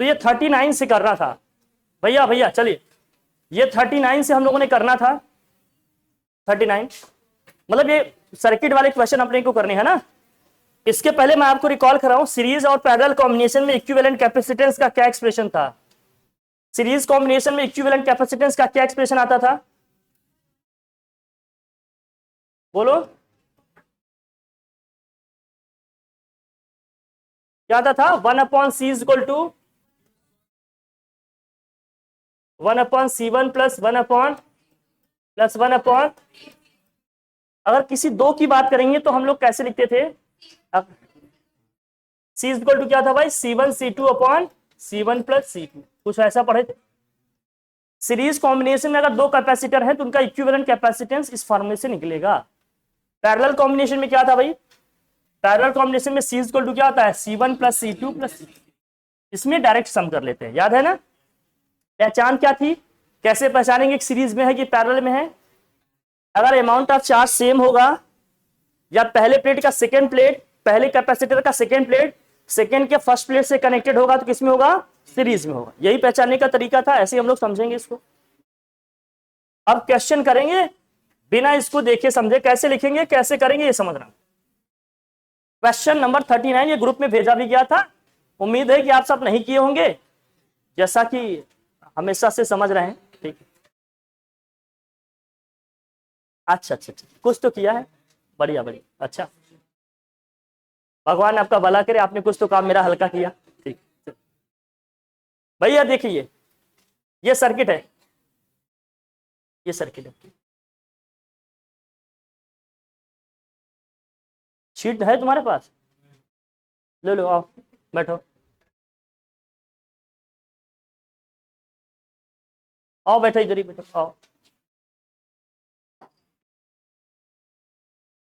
तो ये 39 से करना था भैया चलिए, ये 39 से हम लोगों ने करना था। 39 मतलब ये सर्किट वाले क्वेश्चन अपने को करने हैं ना। इसके पहले मैं आपको रिकॉल कराऊं, सीरीज और पैरेलल कॉम्बिनेशन में इक्विवेलेंट कैपेसिटेंस का क्या एक्सप्रेशन था? सीरीज कॉम्बिनेशन में इक्विवेलेंट कैपेसिटेंस का क्या एक्सप्रेशन आता था? बोलो क्या आता था? 1/c is equal to 1/c1 plus 1/1 अगर किसी दो की बात करेंगे तो हम लोग कैसे लिखते थे? अब c इज इक्वल टू क्या था भाई? C1 प्लस C2, कुछ ऐसा पढ़े थे। सीरीज कॉम्बिनेशन में अगर दो कैपेसिटर हैं तो उनका इक्विवेलेंट कैपेसिटेंस इस फॉर्मूले से निकलेगा। पैरेलल कॉम्बिनेशन में क्या था भाई? पैरेलल कॉम्बिनेशन में C इज इक्वल टू क्या होता है? C1 plus C2 plus C3। इसमें डायरेक्ट सम कर लेते हैं, याद है ना? पहचान क्या थी? कैसे पहचानेंगे कि सीरीज में है कि पैरेलल में है? अगर अमाउंट ऑफ चार्ज सेम होगा या पहले प्लेट का सेकेंड प्लेट, पहले कैपेसिटर का सेकेंड प्लेट सेकेंड के फर्स्ट प्लेट से कनेक्टेड होगा तो किसमें होगा? सीरीज में होगा। यही पहचानने का तरीका था, ऐसे हम लोग समझेंगे इसको। अब क्वेश्चन करेंगे बिना इसको देखे समझे, कैसे लिखेंगे कैसे करेंगे ये समझना। क्वेश्चन नंबर 39 ये ग्रुप में भेजा भी गया था, उम्मीद है कि आप सब नहीं किए होंगे, जैसा कि हमेशा से समझ रहे हैं। ठीक है, अच्छा, कुछ तो किया है, बढ़िया। अच्छा, भगवान आपका भला करे, आपने कुछ तो काम मेरा हल्का किया। ठीक भैया देखिए, ये सर्किट है, ये सर्किट है। शीट है तुम्हारे पास? ले लो, आओ बैठो, आओ बैठो, इधर ही बैठो, आओ।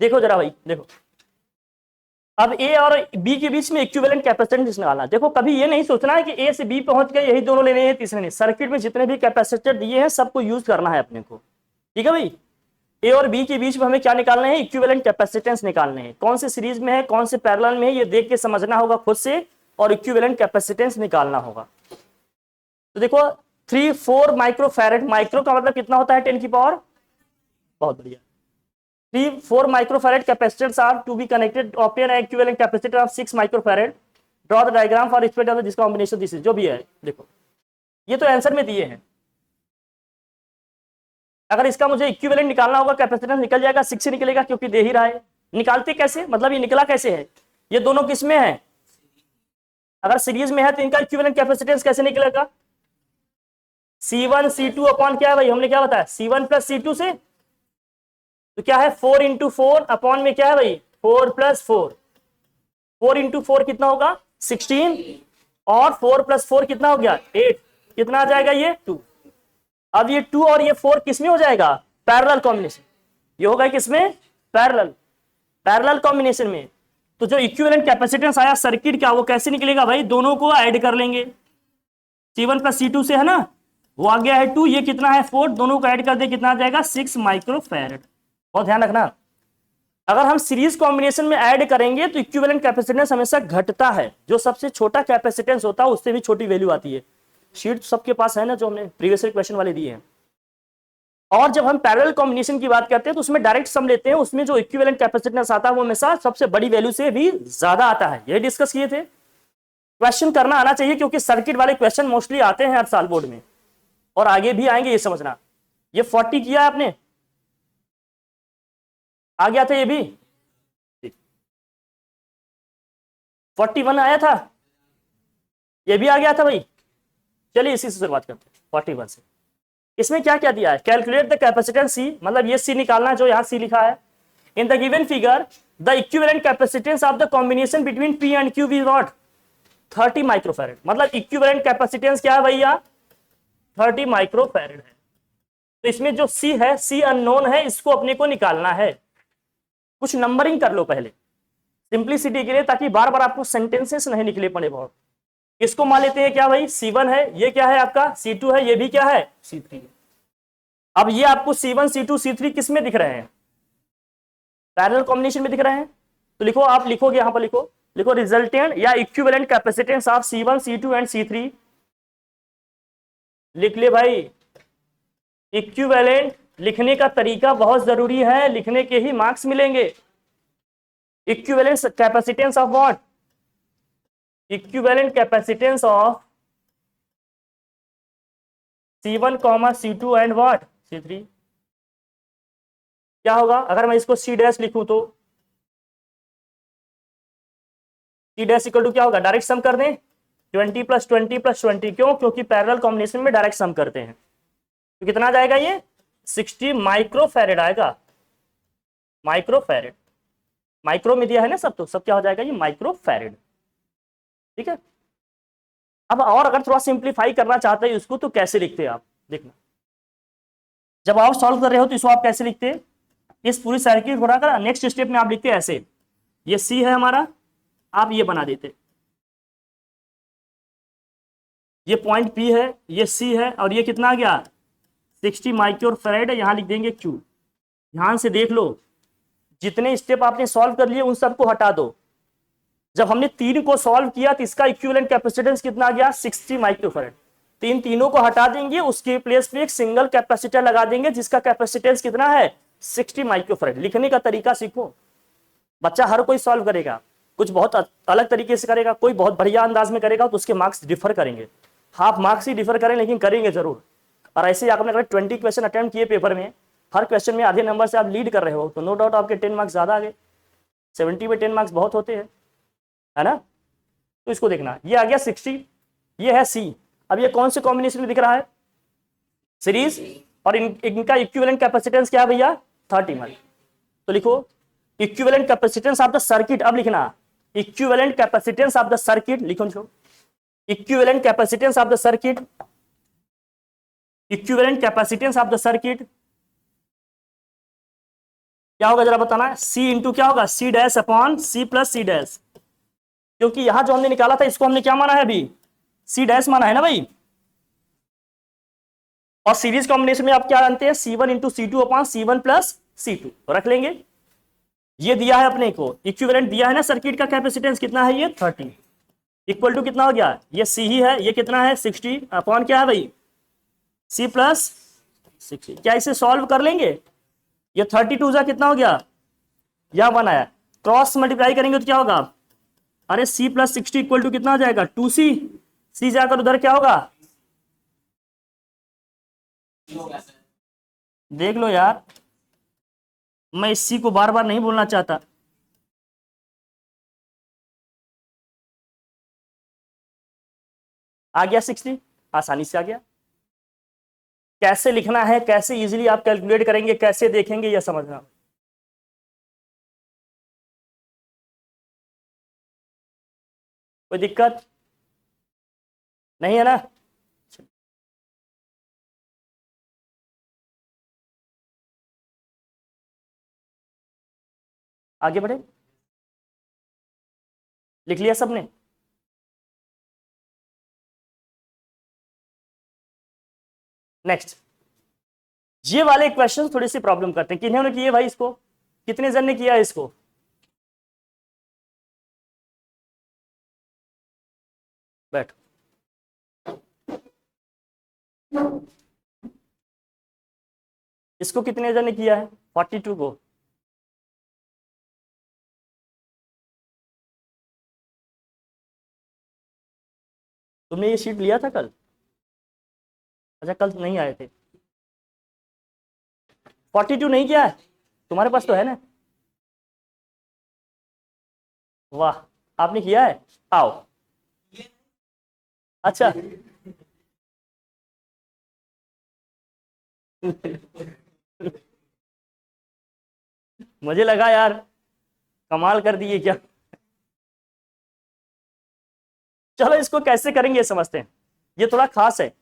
देखो जरा भाई, देखो अब ए और बी के बीच में इक्विवेलेंट कैपेसिटेंस निकालना। देखो कभी ये नहीं सोचना है कि ए से बी पहुंच गए यही दोनों लेने हैं, तीसरे नहीं। सर्किट में जितने भी कैपेसिटर दिए हैं सबको यूज करना है अपने को, ठीक है भाई। ए और बी के बीच में हमें क्या निकालना है? इक्विवेलेंट कैपेसिटेंस निकालने हैं। कौन से सीरीज में है, कौन से पैरेलल में है, ये देख के समझना होगा खुद से, और इक्विवेलेंट कैपेसिटेंस निकालना होगा। तो देखो 3-4 माइक्रोफैरेड, माइक्रो का मतलब कितना होता है? 10 की पावर, बहुत बढ़िया। 3-4 microfarad capacitors are to be connected, obtain equivalent capacitor of 6 microfarad, draw the diagram for respect of this combination, this is, जो भी है। देखो ये तो आंसर में दिए हैं। अगर इसका मुझे इक्विवेलेंट निकालना होगा, कैपेसिटेंस निकल जाएगा, 6 से निकलेगा क्योंकि दे ही रहा है। निकालते कैसे, मतलब ये निकला कैसे है? ये दोनों किस में है? अगर सीरीज में है तो इनका इक्विवेलेंट कैपेसिटेंस कैसे निकलेगा? C1 C2 अपॉन क्या है भाई? हमने क्या बताया? C1 प्लस C2 से, तो क्या है? 4 इंटू 4 अपॉन में क्या है भाई? 4 प्लस 4, 4 इंटू 4 कितना होगा? 16, और 4 प्लस 4 कितना हो गया? 8। कितना आ जाएगा ये? 2। अब ये 2 और ये 4 किसमें हो जाएगा? Parallel combination. ये होगा किसमें? पैरेलल कॉम्बिनेशन में। तो जो इक्विवेलेंट कैपेसिटेंस आया सर्किट का, वो कैसे निकलेगा भाई? दोनों को ऐड कर लेंगे। C1 प्लस C2 से है ना, वो आ गया है 2, ये कितना है? 4, दोनों को ऐड कर दे, कितना आ जाएगा? 6 माइक्रोफैरेड। बहुत ध्यान रखना, अगर हम सीरीज कॉम्बिनेशन में ऐड करेंगे तो इक्विवेलेंट कैपेसिटेंस हमेशा घटता है। जो सबसे छोटा कैपेसिटेंस होता है उससे भी छोटी वैल्यू आती है। शीट सबके पास है ना, जो हमने प्रीवियस क्वेश्चन वाले दिए हैं। और जब हम पैरेलल कॉम्बिनेशन की बात करते हैं तो उसमें डायरेक्ट सम लेते हैं, उसमें जो इक्विवेलेंट कैपेसिटेंस आता है वो हमेशा सबसे बड़ी वैल्यू से भी ज्यादा आता है। यही डिस्कस किए थे। क्वेश्चन करना आना चाहिए क्योंकि सर्किट वाले क्वेश्चन मोस्टली आते हैं हर साल बोर्ड में, और आगे भी आएंगे, ये समझना। ये 40 किया है आपने, आ गया था ये भी, 41 आया था, ये भी आ गया था भाई। चलिए इसी से शुरुआत करते हैं 41 से। इसमें क्या क्या दिया है? कैलकुलेट द कैपेसिटेंस C, मतलब ये C निकालना जो यहाँ C लिखा है। इन the given figure the equivalent capacitance of the combination between P and Q is what? 30 microfarad. मतलब इक्विवेलेंट कैपेसिटेंस क्या है भैया? 30 माइक्रोफैरेड है। तो इसमें जो C है, C अननोन है, इसको अपने को निकालना है। कुछ नंबरिंग कर लो पहले सिंप्लिसिटी के लिए, ताकि बार बार आपको सेंटेंसेस नहीं निकले पड़े बहुत। इसको मान लेते हैं क्या भाई? C1 है, ये क्या है आपका? C2 है, ये भी क्या है? C3 है। अब ये आपको C1 C2 C3 किस में दिख रहे हैं? पैरेलल कॉम्बिनेशन में दिख रहे हैं। तो लिखो, आप लिखोगे यहां पर, लिखो लिखो रिजल्टेंट या equivalent capacitance of C1 C2 and C3। लिख ले भाई, इक्विवेलेंट लिखने का तरीका बहुत जरूरी है, लिखने के ही मार्क्स मिलेंगे। Equivalent capacitance of what, equivalent capacitance of C1 C2 and what C3। क्या होगा अगर मैं इसको C डैश लिखूं तो C डैश इक्वल टू क्या होगा, डायरेक्ट सम कर दें 20 + 20 + 20। क्यों, क्योंकि पैरेलल कॉम्बिनेशन में डायरेक्ट सम करते हैं। तो कितना जाएगा ये 60 माइक्रोफैरेड आएगा, माइक्रोफैरेड, माइक्रो में दिया है ना सब, तो सब क्या हो जाएगा ये माइक्रोफैरेड। ठीक है, अब और अगर थोड़ा सिंप्लीफाई करना चाहते हैं इसको तो कैसे लिखते हैं आप देखना, जब आप सॉल्व कर रहे हो तो इसको आप कैसे लिखते हैं, इस पूरी सर्किट को बनाकर नेक्स्ट स्टेप में आप लिखते हैं ऐसे, ये सी है हमारा, आप ये बना देते, ये पॉइंट पी है, ये सी है, और ये कितना आ गया 60 माइक्रोफैरेड है, यहां लिख देंगे क्यू। ध्यान से देख लो, जितने स्टेप आपने सॉल्व कर लिए उन सबको हटा दो। जब हमने 3 को सॉल्व किया तो इसका इक्विवेलेंट कैपेसिटेंस कितना आ गया 60 माइक्रोफैरेड। तीनों को हटा देंगे, उसके प्लेस पे एक सिंगल कैपेसिटर लगा देंगे जिसका कैपेसिटेंस कितना है 60 माइक्रोफैरेड। लिखने का तरीका सीखो, बच्चा हर कोई सॉल्व करेगा, कुछ बहुत अलग तरीके से करेगा, कोई बहुत बढ़िया अंदाज में करेगा, तो उसके मार्क्स डिफर करेंगे। हाफ मार्क्स ही डिफर करें लेकिन करेंगे जरूर। और ऐसे ही आपने अगर 20 क्वेश्चन अटेम्प्ट किए पेपर में, हर क्वेश्चन में आधे नंबर से आप लीड कर रहे हो, तो नो डाउट आपके 10 मार्क्स ज्यादा आ गए। 70 में 10 मार्क्स बहुत होते हैं, है ना। तो इसको देखना, ये आ गया 60, ये है सी। अब ये कौन से कॉम्बिनेशन में दिख रहा है, सीरीज, और इनका इक्विवेलेंट कैपेसिटेंस क्या है भैया 30 माइक्रो। तो लिखो equivalent capacitance of the circuit, अब लिखना equivalent capacitance of the circuit, लिखो equivalent capacitance of the circuit, equivalent capacitance of the circuit क्या होगा जरा बताना, सी इंटू क्या होगा C dash upon C plus C dash, क्योंकि यहां जो हमने निकाला था इसको हमने क्या माना है अभी सी डैश माना है ना भाई। और सीरीज कॉम्बिनेशन में आप क्या जानते हैं C1 into C2 upon C1 plus C2 रख लेंगे। ये दिया है अपने को इक्विवेलेंट दिया है ना सर्किट का कैपेसिटेंस कितना है ये 30, इक्वल टू कितना हो गया ये सी ही है, ये कितना है 60 अपॉन क्या है भाई C प्लस 60। क्या इसे सॉल्व कर लेंगे, ये 32 जा कितना हो गया, यह 1 आया, क्रॉस मल्टीप्लाई करेंगे तो क्या होगा, अरे C प्लस 60 इक्वल टू कितना हो जाएगा 2C, सी जाकर उधर क्या होगा, देख लो यार, मैं इस सी को बार बार नहीं बोलना चाहता। आ गया 60, आसानी से आ गया। कैसे लिखना है, कैसे इजीली आप कैलकुलेट करेंगे, कैसे देखेंगे, यह समझना। कोई दिक्कत नहीं है ना। आगे बढ़े, लिख लिया सबने। नेक्स्ट, ये वाले क्वेश्चन थोड़ी सी प्रॉब्लम करते हैं, किन्होंने किए भाई इसको, कितने जन ने किया इसको, बैठ। इसको कितने जन ने किया है 42 को, तुमने ये शीट लिया था कल, अच्छा कल नहीं आए थे, 42 नहीं किया है, तुम्हारे पास तो है ना, वाह आपने किया है, आओ। अच्छा मुझे लगा यार कमाल कर दिए क्या। चलो इसको कैसे करेंगे ये समझते हैं, ये थोड़ा खास है,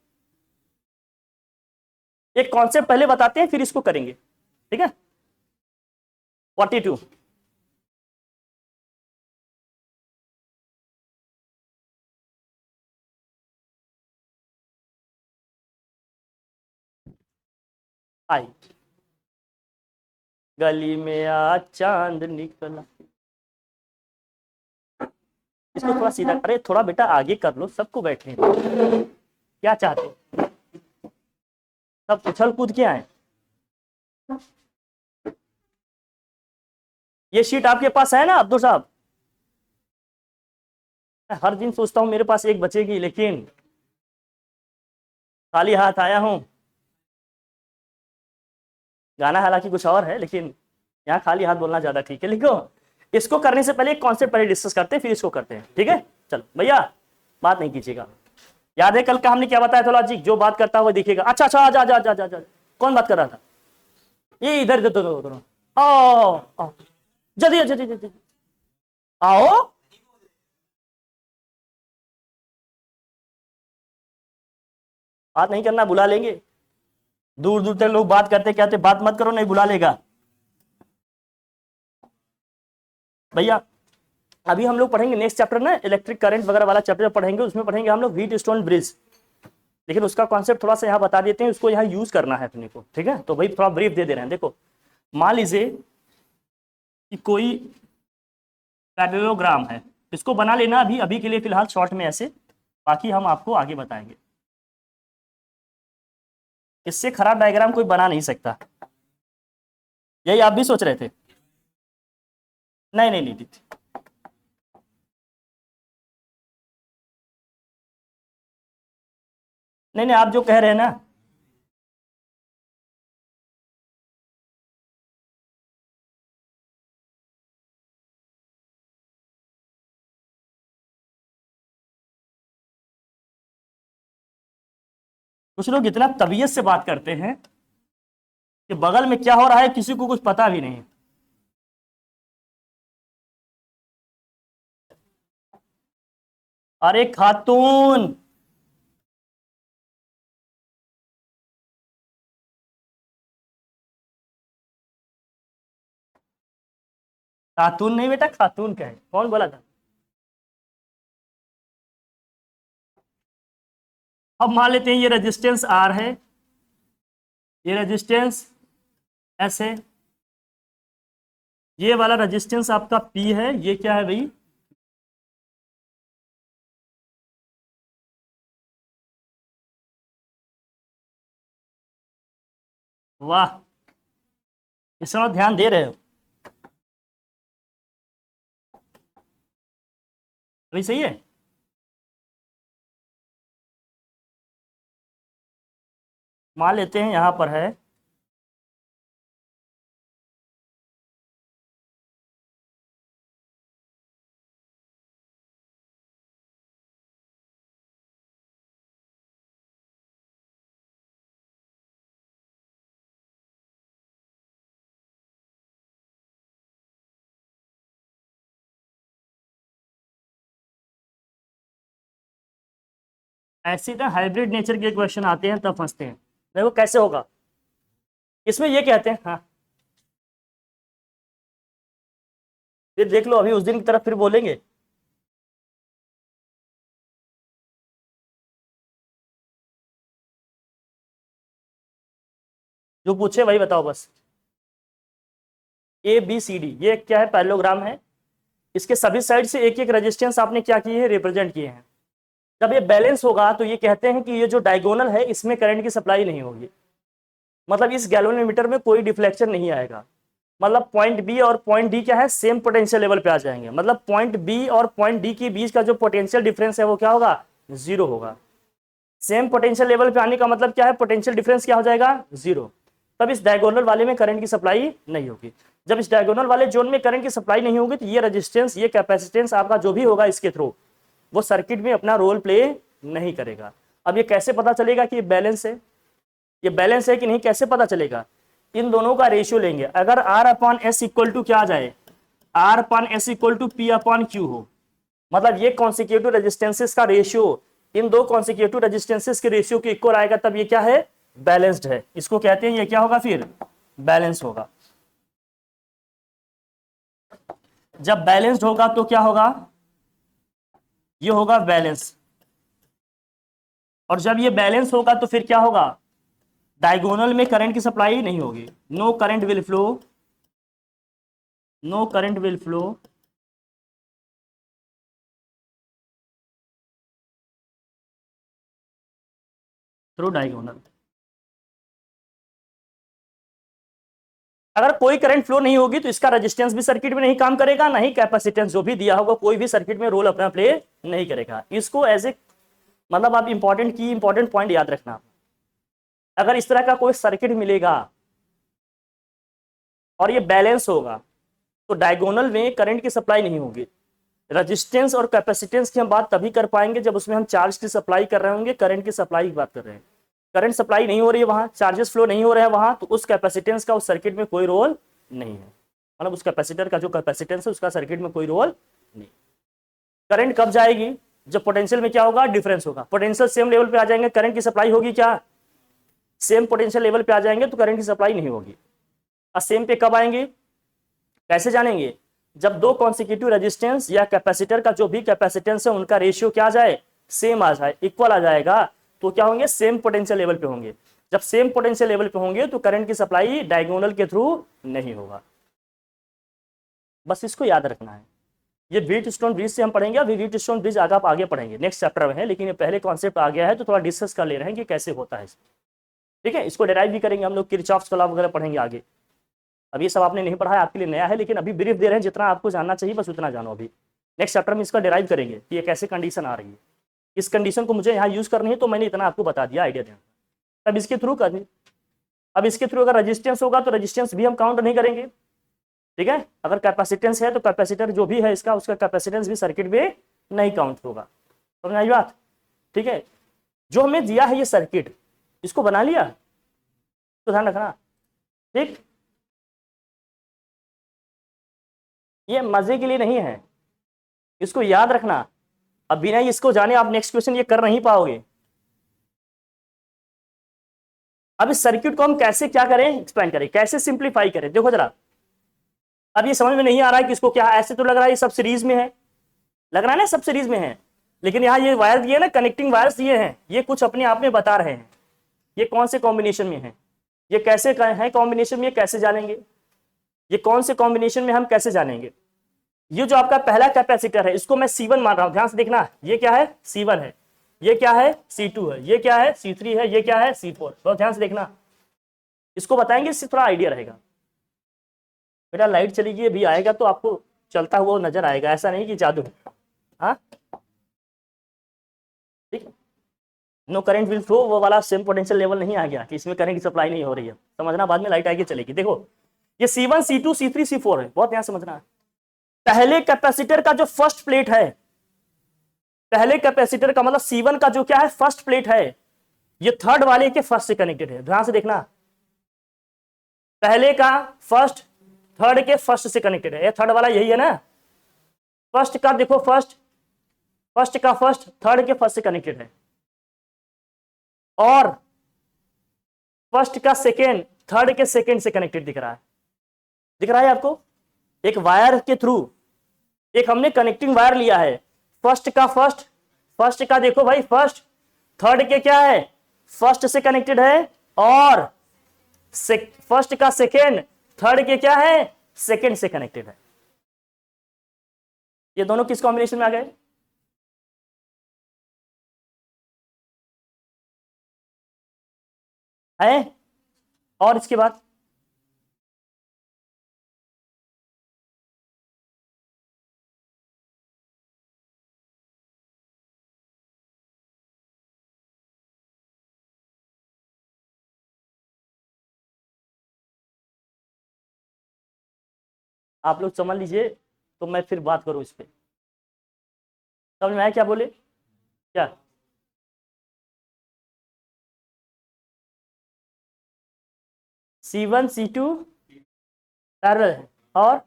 एक कॉन्सेप्ट पहले बताते हैं फिर इसको करेंगे, ठीक है। 42, आई गली में आज चांद निकला, इसको थोड़ा सीधा, अरे थोड़ा बेटा आगे कर लो, सबको बैठने दो। क्या चाहते हो? सब उछल कूद के आए। ये शीट आपके पास है ना अब्दुल साहब? मैं हर दिन सोचता हूँ मेरे पास एक बचेगी, लेकिन खाली हाथ आया हूँ। गाना हालांकि कुछ और है, लेकिन यहाँ खाली हाथ बोलना ज्यादा ठीक है। लिखो, इसको करने से पहले एक कॉन्सेप्ट पहले डिस्कस करते हैं, फिर इसको करते हैं, ठीक है? चलो भैया, बात नहीं कीजिएगा। याद है कल का हमने क्या बताया था लॉजिक? जो बात करता हुआ दिखेगा। अच्छा अच्छा, आजा आजा आजा आजा। कौन बात कर रहा था? ये इधर इधर दोनों। आओ आओ, जल्दी जल्दी जल्दी आओ। बात नहीं करना, बुला लेंगे। दूर दूर तक लोग बात करते कहते बात मत करो, नहीं बुला लेगा भैया। अभी हम लोग पढ़ेंगे नेक्स्ट चैप्टर ना, इलेक्ट्रिक करंट वगैरह वाला चैप्टर पढ़ेंगे, उसमें पढ़ेंगे हम लोग व्हीट स्टोन ब्रिज। लेकिन उसका कॉन्सेप्ट थोड़ा सा यहाँ बता देते हैं, उसको यहाँ यूज करना है अपने को, ठीक है? तो भाई थोड़ा ब्रीफ दे रहे हैं। देखो, मान लीजिए कि कोई पैरेललोग्राम है, इसको बना लेना अभी अभी के लिए फिलहाल शॉर्ट में ऐसे, बाकी हम आपको आगे बताएंगे। इससे खराब डायग्राम कोई बना नहीं सकता। यही आप भी सोच रहे थे? नहीं नहीं नहीं, नहीं नहीं, आप जो कह रहे हैं ना, कुछ लोग इतना तबीयत से बात करते हैं कि बगल में क्या हो रहा है किसी को कुछ पता भी नहीं। अरे खातून, खातून नहीं बेटा, खातून का है। कौन बोला था? अब मान लेते हैं ये रेजिस्टेंस आर है, ये रेजिस्टेंस एस है, ये वाला रेजिस्टेंस आपका पी है, ये क्या है भाई? वाह, इस समय ध्यान दे रहे हो? अभी सही है। मान लेते हैं यहां पर है ऐसे ना, हाइब्रिड नेचर के क्वेश्चन आते हैं तब फंसते हैं। देखो कैसे होगा, इसमें ये कहते हैं, हाँ फिर देख लो, अभी उस दिन की तरफ फिर बोलेंगे। जो पूछे वही बताओ बस। ए बी सी डी, ये क्या है? पैरेललोग्राम है। इसके सभी साइड से एक एक रेजिस्टेंस आपने क्या किए हैं? रिप्रेजेंट किए हैं। जब ये बैलेंस होगा तो ये कहते हैं कि ये जो डायगोनल है इसमें करंट की सप्लाई नहीं होगी, मतलब इस गैल्वेनोमीटर में कोई डिफ्लेक्शन नहीं आएगा। मतलब पॉइंट बी और पॉइंट डी क्या है? सेम पोटेंशियल लेवल पे आ जाएंगे। मतलब पॉइंट बी और पॉइंट डी के बीच का जो पोटेंशियल डिफरेंस है वो क्या होगा? जीरो होगा। सेम पोटेंशियल लेवल पे आने का मतलब क्या है? पोटेंशियल डिफरेंस क्या हो जाएगा? जीरो। तब इस डायगोनल वाले में करंट की सप्लाई नहीं होगी। जब इस डायगोनल वाले जोन में करंट की सप्लाई नहीं होगी तो ये रेजिस्टेंस, ये कैपेसिटेंस आपका जो भी होगा इसके थ्रू, वो सर्किट में अपना रोल प्ले नहीं करेगा। अब ये कैसे पता चलेगा कि ये बैलेंस है? ये बैलेंस है कि नहीं कैसे पता चलेगा? इन दोनों का रेशियो लेंगे। अगर R upon S equal to क्या आ जाए? R upon S equal to P upon Q हो, मतलब ये कॉन्सिक्यूटिव रेजिस्टेंसेस का रेशियो इन दो कॉन्सिक्यूटिव रेजिस्टेंसेस के रेशियो के इक्वल आएगा, तब ये क्या है? बैलेंस्ड है। इसको कहते हैं, ये क्या होगा फिर? बैलेंस होगा। जब बैलेंस्ड होगा तो क्या होगा? ये होगा बैलेंस। और जब ये बैलेंस होगा तो फिर क्या होगा? डायगोनल में करंट की सप्लाई नहीं होगी। No current will flow, no current will flow through diagonal. अगर कोई करंट फ्लो नहीं होगी तो इसका रेजिस्टेंस भी सर्किट में नहीं काम करेगा, नहीं कैपेसिटेंस जो भी दिया होगा कोई भी सर्किट में रोल अपना प्ले नहीं करेगा। इसको एज ए मतलब आप इंपॉर्टेंट पॉइंट याद रखना। अगर इस तरह का कोई सर्किट मिलेगा और ये बैलेंस होगा तो डायगोनल में करंट की सप्लाई नहीं होगी। रेजिस्टेंस और कैपेसिटेंस की हम बात तभी कर पाएंगे जब उसमें हम चार्ज की सप्लाई कर रहे होंगे, करंट की सप्लाई की बात कर रहे हैं। करंट सप्लाई नहीं हो रही है वहां, चार्जेस फ्लो नहीं हो रहे हैं वहां, तो उस कैपेसिटेंस का उस सर्किट में कोई रोल नहीं है। मतलब उस कैपेसिटर का जो कैपेसिटेंस है उसका सर्किट में कोई रोल नहीं। करंट कब जाएगी? जब पोटेंशियल में क्या होगा? डिफरेंस होगा। पोटेंशियल सेम लेवल पे आ जाएंगे, करंट की सप्लाई होगी क्या? सेम पोटेंशियल लेवल पे आ जाएंगे तो करंट की सप्लाई नहीं होगी। और सेम पे कब आएंगे, कैसे जानेंगे? जब दो कॉन्सिक्यूटिव रेजिस्टेंस या कैपेसिटर का जो भी कैपेसिटेंस है उनका रेशियो क्या आ जाए? सेम आ जाए, इक्वल आ जाएगा, तो क्या होंगे? सेम पोटेंशियल लेवल पे होंगे। जब सेम पोटेंशियल लेवल पे होंगे तो करंट की सप्लाई डायगोनल के थ्रू नहीं होगा। बस इसको याद रखना है। ये व्हीटस्टोन ब्रिज से हम पढ़ेंगे, अभी व्हीटस्टोन ब्रिज आगे आप आगे पढ़ेंगे, नेक्स्ट चैप्टर में है, लेकिन ये पहले कॉन्सेप्ट आ गया है तो थोड़ा डिस्कस कर ले रहे हैं कि कैसे होता है। ठीक है, इसको डिराइव भी करेंगे हम लोग, किरचॉफ्स का लॉ वगैरह पढ़ेंगे आगे। अब ये सब आपने नहीं पढ़ा है, आपके लिए नया है, लेकिन अभी ब्रीफ दे रहे हैं, जितना आपको जानना चाहिए बस उतना जानो। अभी नेक्स्ट चैप्टर में इसका डिराइव करेंगे कि ये कैसे कंडीशन आ रही है, इस कंडीशन को मुझे यहाँ यूज करनी है, तो मैंने इतना आपको बता दिया, आइडिया देना। अब इसके थ्रू करनी, अब इसके थ्रू अगर रेजिस्टेंस होगा तो रेजिस्टेंस भी हम काउंट नहीं करेंगे। ठीक है, अगर कैपेसिटेंस है तो कैपेसिटर जो भी है इसका, उसका कैपेसिटेंस भी सर्किट में नहीं काउंट होगा। समझ आई बात? ठीक है, जो हमें दिया है ये सर्किट, इसको बना लिया तो ध्यान रखना। ठीक, ये मजे के लिए नहीं है, इसको याद रखना। अब बिना इसको जाने आप नेक्स्ट क्वेश्चन ये कर नहीं पाओगे। अब इस सर्किट को हम कैसे क्या करें, एक्सप्लेन करें, कैसे सिंप्लीफाई करें। देखो जरा, अब ये समझ में नहीं आ रहा है कि इसको क्या, ऐसे तो लग रहा है ये सब सीरीज में है, लग रहा है ना सब सीरीज में है, लेकिन यहाँ ये वायर दिए ना, कनेक्टिंग वायर्स ये हैं, ये कुछ अपने आप में बता रहे हैं ये कौन से कॉम्बिनेशन में है, ये कैसे है कॉम्बिनेशन में, कैसे जानेंगे, ये कौन से कॉम्बिनेशन में हम कैसे जानेंगे। ये जो आपका पहला कैपेसिटर है इसको मैं C1 मान रहा हूं, ध्यान से देखना, ये क्या है? C1 है, ये क्या है? C2 है, ये क्या है? C3 है, ये क्या है? C4। तो ध्यान से देखना, इसको बताएंगे, इससे थोड़ा आइडिया रहेगा। बेटा लाइट चली गई, अभी आएगा तो आपको चलता हुआ नजर आएगा, ऐसा नहीं कि जादू। हाँ ठीक, नो करंट विल फ्लो, वो वाला सेम पोटेंशियल लेवल नहीं आ गया कि इसमें करंट की सप्लाई नहीं हो रही है। समझना, बाद में लाइट आएगी चलेगी। देखो ये C1 C2 C3 C4 है, बहुत ध्यान समझना है। पहले कैपेसिटर का जो फर्स्ट प्लेट है, पहले कैपेसिटर का मतलब C1 का जो क्या है? फर्स्ट प्लेट है, ये थर्ड वाले के फर्स्ट से कनेक्टेड है। ध्यान से देखना, पहले का फर्स्ट थर्ड के फर्स्ट से कनेक्टेड है, ये थर्ड वाला यही है ना। फर्स्ट का देखो, फर्स्ट का फर्स्ट थर्ड के फर्स्ट से कनेक्टेड है, और फर्स्ट का सेकेंड थर्ड के सेकेंड से कनेक्टेड दिख रहा है। दिख रहा है आपको? एक वायर के थ्रू एक हमने कनेक्टिंग वायर लिया है, फर्स्ट का देखो भाई, फर्स्ट थर्ड के क्या है? फर्स्ट से कनेक्टेड है, और फर्स्ट का सेकेंड थर्ड के क्या है? सेकेंड से कनेक्टेड है। ये दोनों किस कॉम्बिनेशन में आ गए? है, और इसके बाद आप लोग समझ लीजिए, तो मैं फिर बात करूं इस पे। समझ में आया क्या बोले? क्या C1 C2 पैरेलल है, और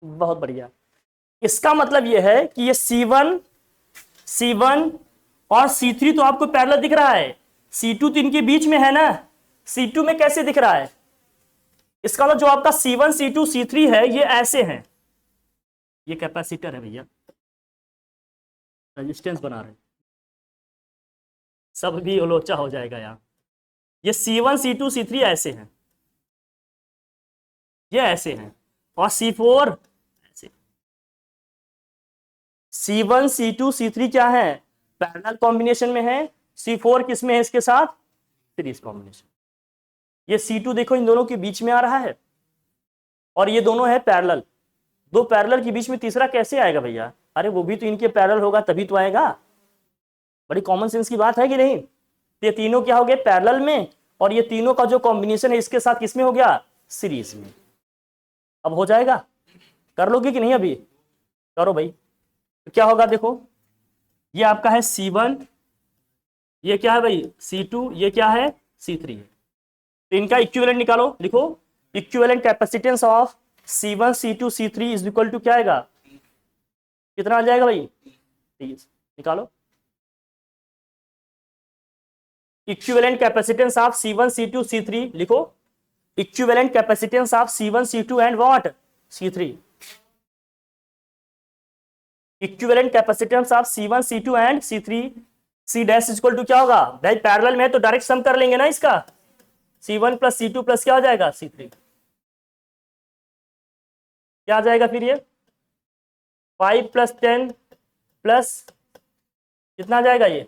बहुत बढ़िया। इसका मतलब यह है कि ये C1 और C3 तो आपको पैरेलल दिख रहा है, C2 तो इनके बीच में है ना। C2 में कैसे दिख रहा है? इसका मतलब जो आपका C1 C2 C3 है ये ऐसे हैं, ये कैपेसिटर है भैया, रेजिस्टेंस बना रहे, सब भी लोचा हो जाएगा यहाँ। ये C1 C2 C3 ऐसे हैं, ये ऐसे हैं, और C4 ऐसे। C1 C2 C3 क्या है, पैरेलल कॉम्बिनेशन में है, C4 किस में है इसके साथ, सीरीज कॉम्बिनेशन। ये C2 देखो इन दोनों के बीच में आ रहा है और ये दोनों है पैरेलल, दो पैरेलल के बीच में तीसरा कैसे आएगा भैया, अरे वो भी तो इनके पैरेलल होगा तभी तो आएगा, बड़ी कॉमन सेंस की बात है कि नहीं। ये तीनों क्या हो गए पैरेलल में, और ये तीनों का जो कॉम्बिनेशन है इसके साथ किसमें हो गया, सीरीज में। अब हो जाएगा, कर लोगे कि नहीं, अभी करो भाई। तो क्या होगा देखो, ये आपका है C1, ये क्या है भाई C2, ये क्या है C3 है। तो इनका इक्विवेलेंट निकालो, लिखो equivalent capacitance of C1 C2 C3 is equal to क्या आएगा, कितना आ जाएगा भाई 30, निकालो। Equivalent capacitance of C1 C2 C3 लिखो, equivalent capacitance of C1 C2 and what C3, equivalent capacitance of C1 C2 and C3, C dash equal to क्या होगा भाई, पैरेलल में तो डायरेक्ट सम कर लेंगे ना इसका, C1 प्लस C2 प्लस क्या हो जाएगा C3, क्या आ जाएगा फिर ये 5 प्लस 10 प्लस कितना आ जाएगा ये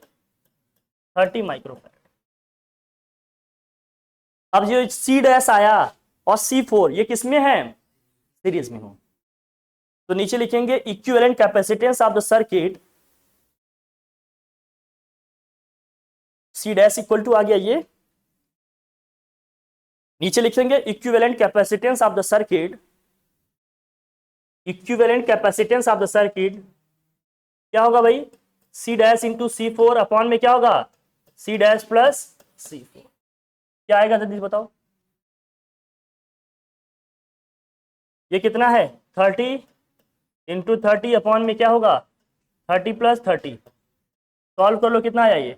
30 माइक्रोफैराड। अब ये C डैश आया और C4 ये किसमें है, सीरीज में हो, तो नीचे लिखेंगे equivalent capacitance of the circuit, C dash equal to आ गया ये, नीचे लिखेंगे equivalent capacitance of the circuit, equivalent capacitance of the circuit क्या होगा भाई C dash into C4 upon में क्या होगा C डैश प्लस C4, क्या आएगा जल्दी बताओ, ये कितना है 30 इंटू 30 अपॉन में क्या होगा 30 प्लस 30, सॉल्व कर लो कितना आया ये,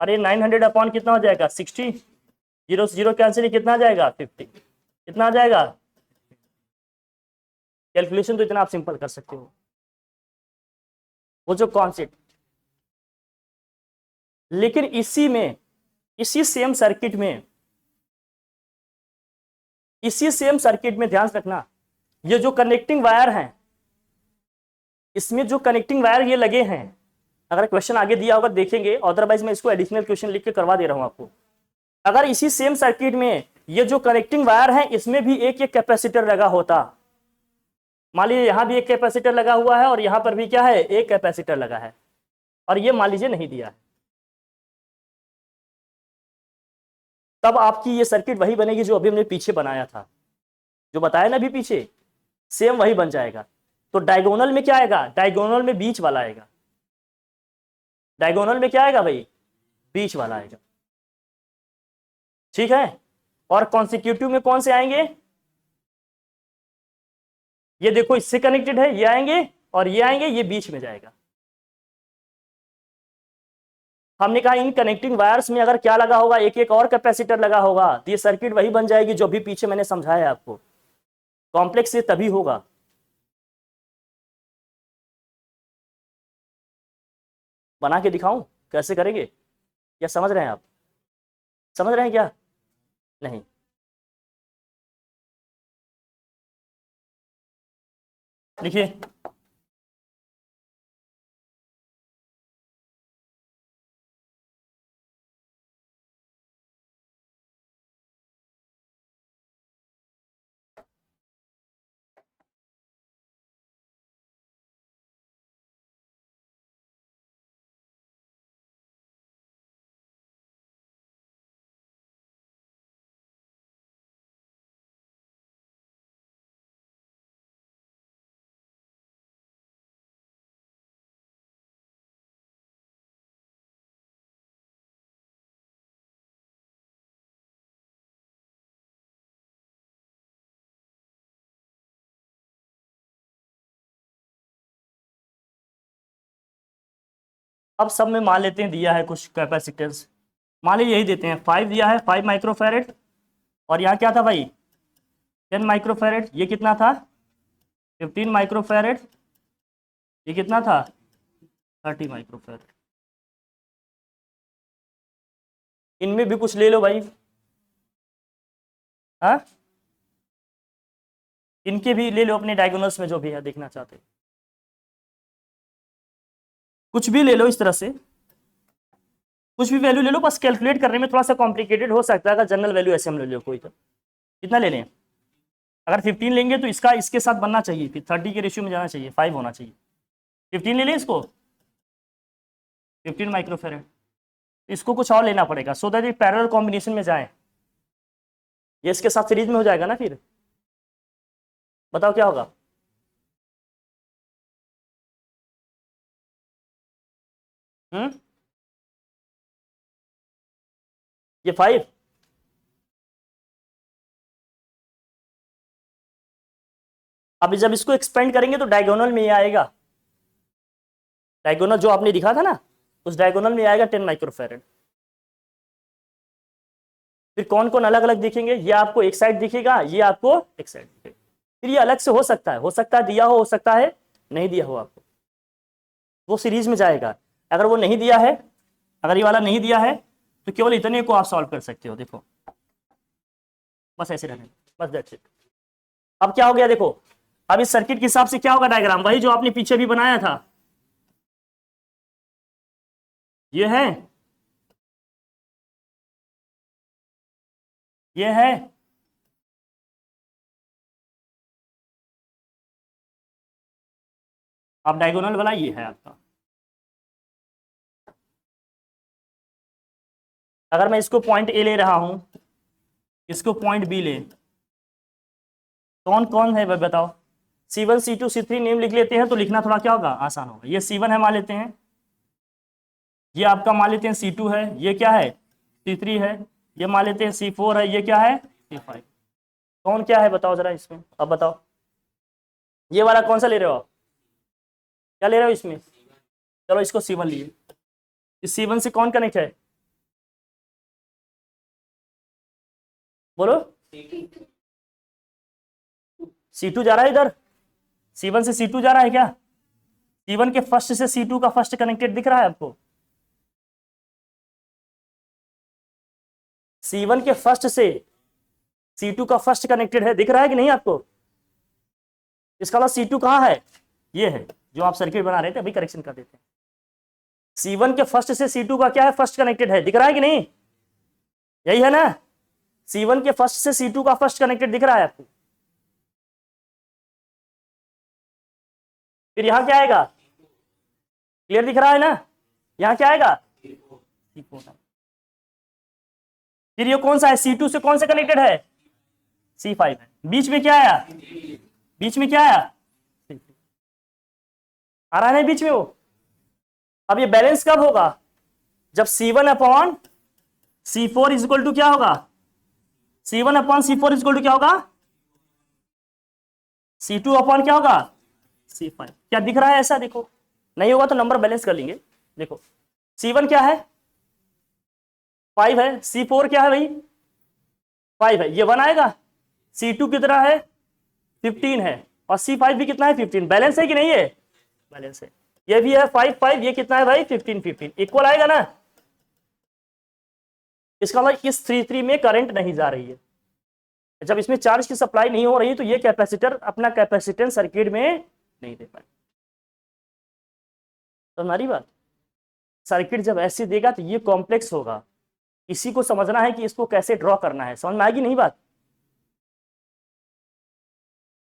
अरे 900 अपॉन कितना हो जाएगा 60, जीरो से जीरो कैंसिल कितना आ जाएगा 50, कितना आ जाएगा, कैलकुलेशन तो इतना आप सिंपल कर सकते हो, वो जो कॉन्सेप्ट। लेकिन इसी में, इसी सेम सर्किट में, इसी सेम सर्किट में ध्यान रखना, ये जो कनेक्टिंग वायर हैं, इसमें जो कनेक्टिंग वायर ये लगे हैं, अगर क्वेश्चन आगे दिया होगा देखेंगे, अदरवाइज मैं इसको एडिशनल क्वेश्चन लिख के करवा दे रहा हूं आपको। अगर इसी सेम सर्किट में ये जो कनेक्टिंग वायर है इसमें भी एक एक कैपेसिटर लगा होता, मान लीजिए यहां भी एक कैपेसिटर लगा हुआ है और यहां पर भी क्या है एक कैपेसिटर लगा है, और ये मान लीजिए नहीं दिया है, तब आपकी ये सर्किट वही बनेगी जो अभी हमने पीछे बनाया था, जो बताया ना अभी पीछे, सेम वही बन जाएगा। तो डायगोनल में क्या आएगा, डायगोनल में बीच वाला आएगा, डायगोनल में क्या आएगा भाई बीच वाला आएगा, ठीक है। और कॉन्सिक्यूटिव में कौन से आएंगे, ये देखो इससे कनेक्टेड है, ये आएंगे और ये आएंगे, ये बीच में जाएगा। हमने कहा इन कनेक्टिंग वायर्स में अगर क्या लगा होगा एक एक और कैपेसिटर लगा होगा, तो ये सर्किट वही बन जाएगी जो भी पीछे मैंने समझाया आपको, कॉम्प्लेक्स ये तभी होगा। बना के दिखाऊं कैसे करेंगे, या समझ रहे हैं आप, समझ रहे हैं क्या, नहीं लिखिए, अब सब में मान लेते हैं दिया है कुछ कैपेसिटेंस, मान लीजिए यही देते हैं 5 दिया है 5 माइक्रोफैरेड, और यहाँ क्या था भाई 10 माइक्रोफैरेड, ये कितना था 15 माइक्रोफैरेड, ये कितना था 30 माइक्रोफैरेड, इनमें भी कुछ ले लो भाई, हाँ इनके भी ले लो अपने डायगोनल्स में जो भी है देखना चाहते हैं। कुछ भी ले लो इस तरह से, कुछ भी वैल्यू ले लो, बस कैलकुलेट करने में थोड़ा सा कॉम्प्लिकेटेड हो सकता है। अगर जनरल वैल्यू ऐसे हम ले लो कोई, तो कितना ले लें? अगर 15 लेंगे तो इसका इसके साथ बनना चाहिए, फिर 30 के रेशियो में जाना चाहिए, 5 होना चाहिए। 15 ले लें इसको, 15 माइक्रोफेरेड। इसको कुछ और लेना पड़ेगा सो दैट ये पैरेलल कॉम्बिनेशन में जाए। ये इसके साथ सीरीज में हो जाएगा ना, फिर बताओ क्या होगा? ये 5, अब जब इसको एक्सपेंड करेंगे तो डायगोनल में ये आएगा, डायगोनल जो आपने दिखा था ना, उस डायगोनल में आएगा 10 माइक्रोफेरेड। फिर कौन कौन अलग अलग दिखेंगे? ये आपको एक साइड दिखेगा, ये आपको एक साइड दिखेगा। फिर ये अलग से हो सकता है दिया हो सकता है नहीं दिया हो आपको, वो सीरीज में जाएगा। अगर वो नहीं दिया है, अगर ये वाला नहीं दिया है, तो केवल इतने को आप सॉल्व कर सकते हो। देखो बस ऐसे रहने, बस दैट्स इट। अब क्या हो गया देखो, अब इस सर्किट के हिसाब से क्या होगा डायग्राम? वही जो आपने पीछे भी बनाया था, ये है, ये है, अब डायगोनल वाला ये है आपका। अगर मैं इसको पॉइंट ए ले रहा हूं, इसको पॉइंट बी ले, कौन कौन है बताओ? C1 C2 C3 नेम लिख लेते हैं तो लिखना थोड़ा क्या होगा, आसान होगा। ये C1 है मान लेते हैं, ये आपका मान लेते हैं C2 है, ये क्या है C3 है, ये मान लेते हैं C4 है, ये क्या है C5। कौन क्या है बताओ जरा इसमें, अब बताओ ये वाला कौन सा ले रहे हो आप? क्या ले रहे हो इसमें? चलो इसको C1 लिए, इस C1 से कौन कनेक्ट है बोलो? C2 जा रहा है इधर, C1 से C2 जा रहा है क्या? C1 के फर्स्ट से C2 का फर्स्ट कनेक्टेड दिख रहा है आपको? C1 के फर्स्ट से C2 का फर्स्ट कनेक्टेड है, दिख रहा है कि नहीं आपको? इसका मतलब C2 कहाँ है? ये है जो आप सर्किट बना रहे थे, अभी करेक्शन कर देते हैं। C1 के फर्स्ट से C2 का क्या है, फर्स्ट कनेक्टेड है, दिख रहा है कि नहीं? यही है ना? C1 के फर्स्ट से C2 का फर्स्ट कनेक्टेड दिख रहा है आपको? फिर यहां क्या आएगा? क्लियर दिख रहा है ना? यहां क्या आएगा? फिर ये कौन सा है? C2 से कौन सा कनेक्टेड है? C5 है। बीच में क्या आया? बीच में क्या आया? आ रहा है ना बीच में वो? अब ये बैलेंस कब होगा? जब C1 upon C4 is equal to क्या होगा? C1 upon C4 is equal to क्या होगा? C2 अपॉन क्या होगा? C5। क्या दिख रहा है ऐसा? देखो नहीं होगा तो नंबर बैलेंस कर लेंगे। देखो C1 क्या है? 5 है। C4 क्या है भाई? 5 है, ये 1 आएगा। C2 कितना है? 15 है। और C5 भी कितना है? 15। बैलेंस है कि नहीं है? बैलेंस है। ये भी है 5 5, ये कितना है भाई? 15 15, इक्वल आएगा ना? इसका मतलब इस 3 में करंट नहीं जा रही है। जब इसमें चार्ज की सप्लाई नहीं हो रही तो ये कैपेसिटर अपना कैपेसिटेंस सर्किट में नहीं दे पाए। तो हमारी बात, सर्किट जब ऐसे देगा तो ये कॉम्प्लेक्स होगा, इसी को समझना है कि इसको कैसे ड्रॉ करना है। समझ में आएगी नहीं बात?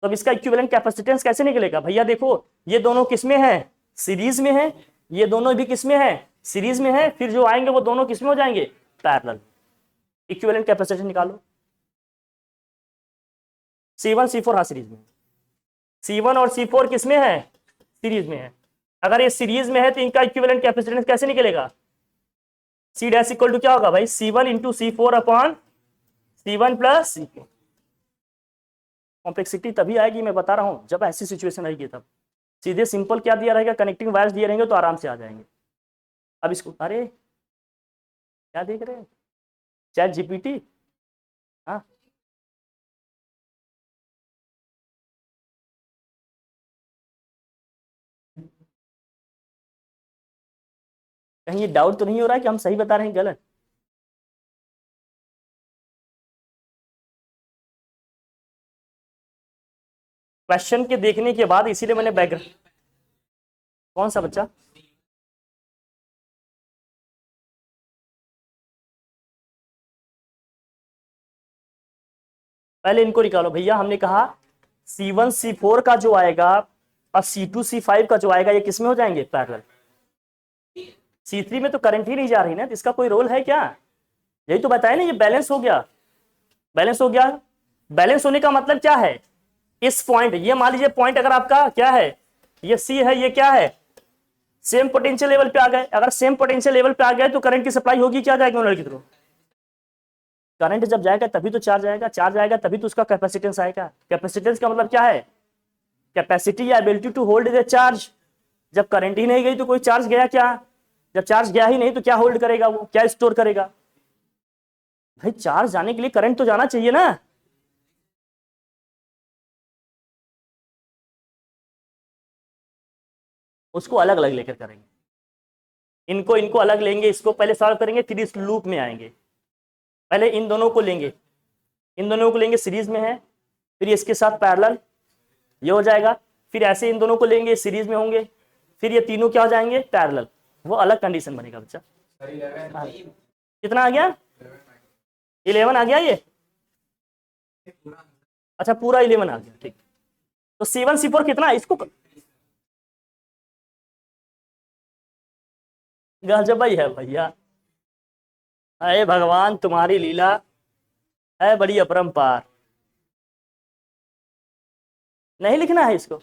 तो अब इसका इक्विवेलेंट कैपेसिटेंस कैसे निकलेगा भैया? देखो ये दोनों किसमें है? सीरीज में है। ये दोनों भी किसमें है? सीरीज में है। फिर जो आएंगे वो दोनों किसमें हो जाएंगे? पैरेलल। इक्विवेलेंट कैपेसिटेंस निकालो। C1 C4 हाँ सीरीज में, C1 और C4 किसमें है? सीरीज में है। अगर ये सीरीज में है तो इनका इक्विवेलेंट कैपेसिटेंस कैसे निकलेगा? C डैश इक्वल टू क्या होगा भाई? C1 into C4 upon C1 plus C4। Complexity तभी आएगी, मैं बता रहा हूं, जब ऐसी सिचुएशन आएगी तब। सीधे सिंपल क्या दिया रहेगा? कनेक्टिंग वायर्स दिए रहेंगे तो आराम से आ जाएंगे। अब इसको, अरे क्या देख रहे हैं? Chat GPT. हाँ कहीं ये डाउट तो नहीं हो रहा है कि हम सही बता रहे हैं गलत? क्वेश्चन के देखने के बाद इसीलिए मैंने बैकग्राउंड। कौन सा बच्चा? पहले इनको निकालो भैया। हमने कहा C1 C4 का जो आएगा और C2 C5 का जो आएगा ये किसमें हो जाएंगे? पैरेलल। C3 में तो करंट ही नहीं जा रही ना, तो इसका कोई रोल है क्या? यही तो बताया ना, ये बैलेंस हो गया। बैलेंस हो गया। बैलेंस होने का मतलब क्या है? इस पॉइंट, ये मान लीजिए पॉइंट अगर आपका क्या है, ये C है, ये क्या है, सेम पोटेंशियल लेवल पे आ गए। अगर सेम पोटेंशियल लेवल पे आ गए तो करंट की सप्लाई होगी, क्या जाएगा उन की तरफ? करंट जब जाएगा तभी तो चार्ज आएगा, चार्ज आएगा तभी तो उसका कैपेसिटेंस आएगा। कैपेसिटेंस का मतलब क्या है? कैपेसिटी या ability to hold the charge. जब करंट ही नहीं गई तो कोई चार्ज गया क्या? जब चार्ज गया ही नहीं तो क्या होल्ड करेगा, वो क्या स्टोर करेगा? भाई चार्ज जाने के लिए करंट तो जाना चाहिए ना। उसको अलग अलग लेकर करेंगे, इनको अलग लेंगे। इसको पहले सॉल्व करेंगे, फिर इस लूप में आएंगे। पहले इन दोनों को लेंगे, इन दोनों को लेंगे, सीरीज में है, फिर इसके साथ पैरेलल, ये हो जाएगा। फिर ऐसे इन दोनों को लेंगे, सीरीज में होंगे, फिर ये तीनों क्या हो जाएंगे? पैरेलल। वो अलग कंडीशन बनेगा बच्चा। कितना आ गया? 11 आ गया ये। अच्छा पूरा 11 आ गया, ठीक। तो C1 C4 कितना है इसको? गजब ही है भैया। अरे भगवान तुम्हारी लीला है बड़ी अपरंपार। नहीं लिखना है इसको?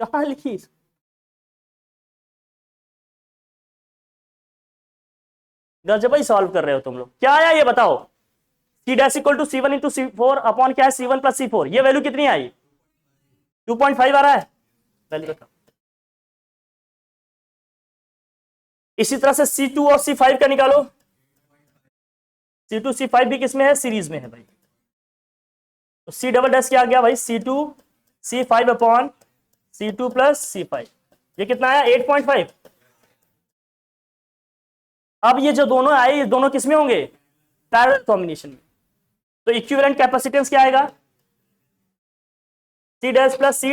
कहाँ लिखी इसको? गजब ही सॉल्व कर रहे हो तुम लोग। क्या आया ये बताओ? C dash equal to C1 into C4 upon क्या है? C1 plus C4। ये वैल्यू कितनी आई? 2.5 आ रहा है। वैल्यू बताओ। इसी तरह से C2 और C5 का निकालो। C2 C5 भी किसमें है? सीरीज में है भाई। तो C डबल डैश क्या आ गया भाई? C2 C5 upon C2 plus C5। ये कितना आया? 8.5। अब ये जो दोनों आए, ये दोनों किसमें होंगे? पैरेलल कॉम्बिनेशन में। तो इक्विवेलेंट कैपेसिटेंस क्या आएगा? C dash plus C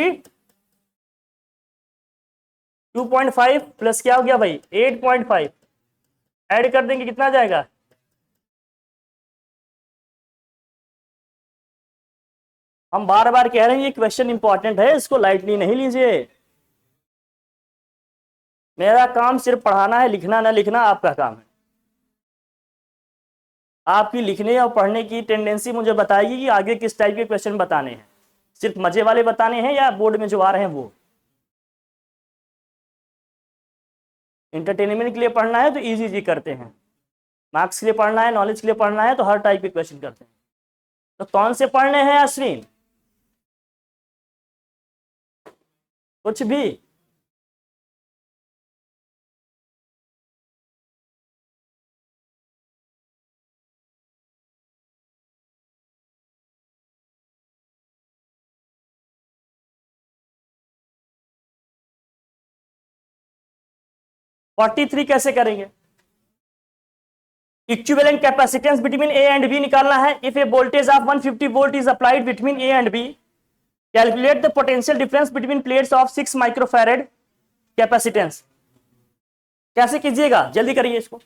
2.5 plus क्या हो गया भाई? 8.5। ऐड कर देंगे, कितना जाएगा? हम बार बार कह रहे हैं ये क्वेश्चन इंपॉर्टेंट है, इसको लाइटली नहीं लीजिए। मेरा काम सिर्फ पढ़ाना है, लिखना ना लिखना आपका काम है। आपकी लिखने और पढ़ने की टेंडेंसी मुझे बताएगी कि आगे किस टाइप के क्वेश्चन बताने हैं। सिर्फ मजे वाले बताने हैं या बोर्ड में जो आ रहे हैं वो? इंटरटेनमेंट के लिए पढ़ना है तो इजी इजी करते हैं, मार्क्स के लिए पढ़ना है, नॉलेज के लिए पढ़ना है तो हर टाइप के क्वेश्चन करते हैं। तो कौन से पढ़ने हैं अश्विन? कुछ भी? फोर्टी थ्री कैसे करेंगे? Equivalent capacitance between A and B निकालना है। If a voltage of 150 volt is applied between A and B, calculate the potential difference between plates of 6 microfarad capacitance. कैसे कीजिएगा? जल्दी करिए इसको।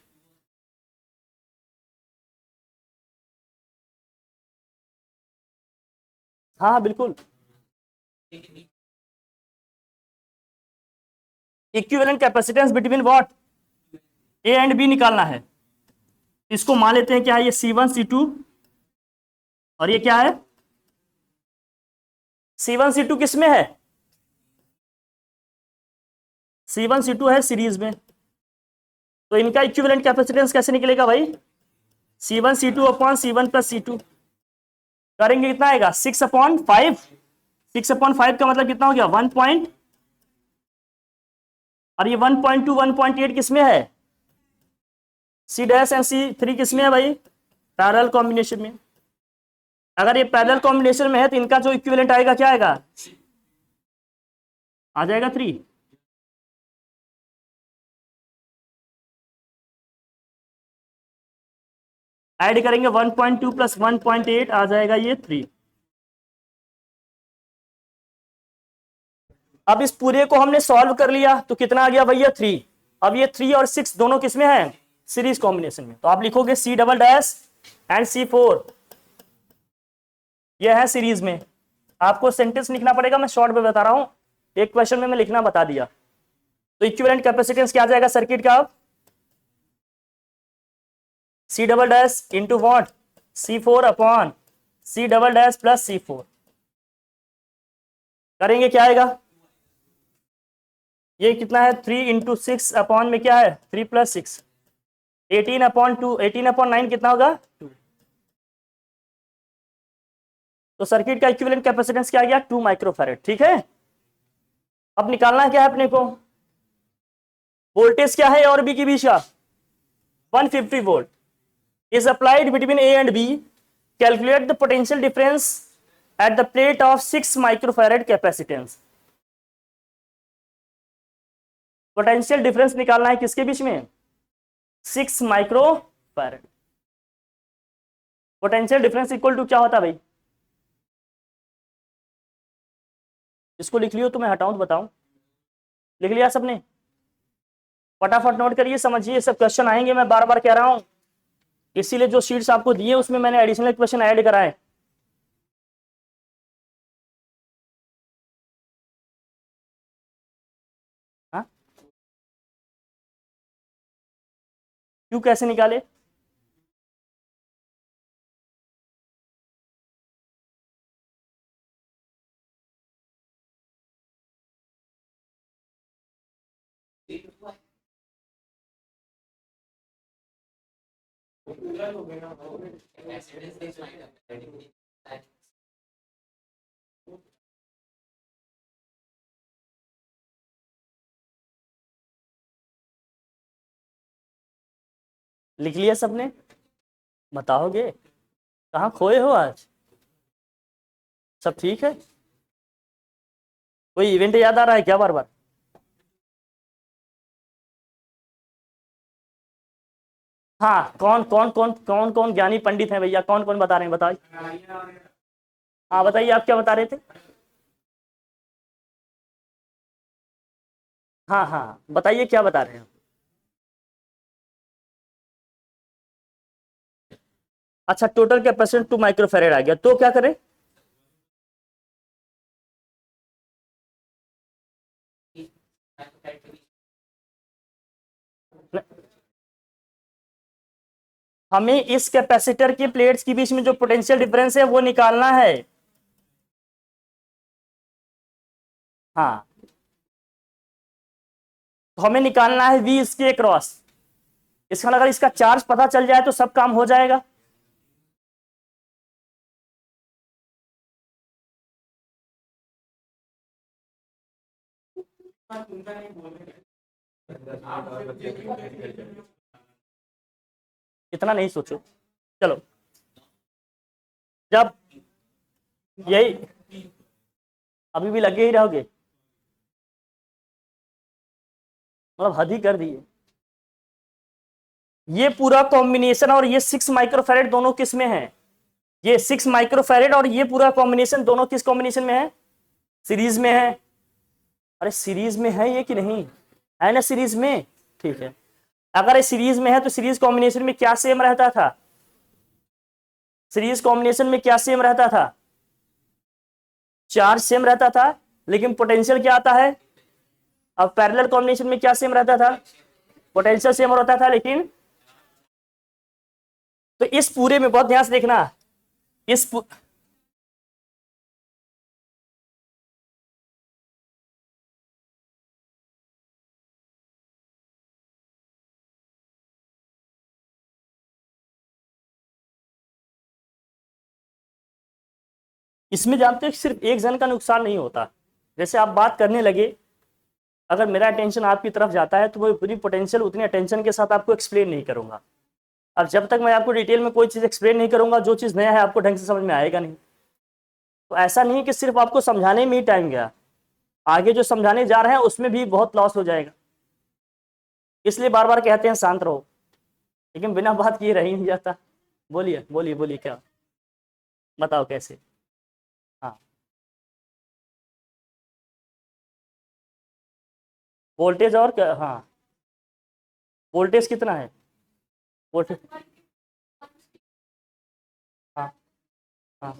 हाँ हाँ बिल्कुल। Equivalent capacitance between what? A and B निकालना है। इसको मान लेते हैं क्या है? ये C1 C2 और ये क्या है? C1 C2 किसमें है? C1 C2 है सीरीज में। तो इनका इक्विवेलेंट कैपेसिटेंस कैसे निकलेगा भाई? C1 C2 upon C1 plus C2 करेंगे, कितना आएगा? 6/5। 6/5 का मतलब कितना हो गया? 1 पॉइंट, और ये 1.2 1.8 किसमें है? C डैश एंड C3 किसमें है भाई? पैरेलल कॉम्बिनेशन में। अगर ये पैरेलल कॉम्बिनेशन में है तो इनका जो इक्विवेलेंट आएगा क्या आएगा? आ जाएगा 3। ऐड करेंगे 1.2 प्लस 1.8 आ जाएगा ये 3। अब इस पूरे को हमने सॉल्व कर लिया तो कितना आ गया भैया? 3। अब ये 3 और 6 दोनों किसमें है? सीरीज कॉम्बिनेशन में। तो आप लिखोगे C double dash and C4 ये है सीरीज में। आपको सेंटेंस लिखना पड़ेगा, मैं शॉर्ट में बता रहा हूं, एक क्वेश्चन में मैं लिखना बता दिया। तो इक्विवेलेंट कैपेसिटेंस क्या आ जाएगा सर्किट का? C double dash into what C4 upon C double dash plus C4 करेंगे, क्या आएगा? ये कितना है? 3 इंटू 6 अपॉन में क्या है? 3 प्लस 6 18 अपॉन 2, 18 अपॉन 9 कितना होगा? 2। तो सर्किट का इक्विवेलेंट कैपेसिटेंस क्या आ गया? 2 माइक्रोफैरेड। ठीक है, अब निकालना क्या है अपने को? वोल्टेज क्या है और बी के बीच का? 150 volt is applied between A and B. Calculate the potential difference at the plate of 6 microfarad capacitance. Potential difference निकालना है किसके बीच में? 6 microfarad. Potential difference equal to क्या होता है भाई? इसको लिख लियो तो मैं हटाऊं तो बताऊं। लिख लिया सबने? फटाफट नोट करिए, समझिए, सब क्वेश्चन आएंगे, मैं बार बार कह रहा हूं। इसीलिए जो शीट्स आपको दिए उसमें मैंने एडिशनल क्वेश्चन ऐड कराए। हाँ, क्यों, कैसे निकाले? लिख लिया सबने? बताओगे? कहाँ खोए हो आज? सब ठीक है? कोई इवेंट याद आ रहा है क्या बार बार? हाँ, कौन कौन कौन कौन कौन ज्ञानी पंडित है भैया? कौन कौन बता रहे हैं, बताइए। हाँ बताइए, आप क्या बता रहे थे? हाँ हाँ, बताइए क्या बता रहे हैं? अच्छा, टोटल कैपेसिटेंस 2 माइक्रोफेरेड आ गया, तो क्या करें? हमें इस कैपेसिटर की प्लेट्स के बीच में जो पोटेंशियल डिफरेंस है वो निकालना है। हाँ, तो हमें निकालना है V इसके क्रॉस। इसका अगर इसका चार्ज पता चल जाए तो सब काम हो जाएगा। इतना नहीं सोचो, चलो। जब यही अभी भी लगे ही रहोगे, मतलब हद ही कर दिए। ये पूरा कॉम्बिनेशन और ये 6 माइक्रोफैरेड दोनों किस में है? ये 6 माइक्रोफैरेड और ये पूरा कॉम्बिनेशन दोनों किस कॉम्बिनेशन में है? सीरीज में है। अरे सीरीज में है ये कि नहीं? है ना सीरीज में? ठीक है, अगर ये सीरीज में है तो सीरीज कॉम्बिनेशन में क्या सेम रहता था? सीरीज कॉम्बिनेशन में क्या सेम रहता था? चार्ज सेम रहता था, लेकिन पोटेंशियल क्या आता है? अब पैरेलल कॉम्बिनेशन में क्या सेम रहता था? पोटेंशियल सेम रहता था, लेकिन तो इस पूरे में बहुत ध्यान से देखना। इस इसमें जानते हो सिर्फ एक जन का नुकसान नहीं होता। जैसे आप बात करने लगे, अगर मेरा अटेंशन आपकी तरफ जाता है तो वो पूरी पोटेंशियल उतनी अटेंशन के साथ आपको एक्सप्लेन नहीं करूंगा। अब जब तक मैं आपको डिटेल में कोई चीज़ एक्सप्लेन नहीं करूंगा, जो चीज़ नया है आपको ढंग से समझ में आएगा नहीं। तो ऐसा नहीं कि सिर्फ आपको समझाने में ही टाइम गया, आगे जो समझाने जा रहे हैं उसमें भी बहुत लॉस हो जाएगा। इसलिए बार बार कहते हैं शांत रहो, लेकिन बिना बात किए रह ही नहीं जाता। बोलिए बोलिए बोलिए, क्या बताओ कैसे? हाँ, वोल्टेज और क्या? हाँ, वोल्टेज कितना है? वोल्टेज हाँ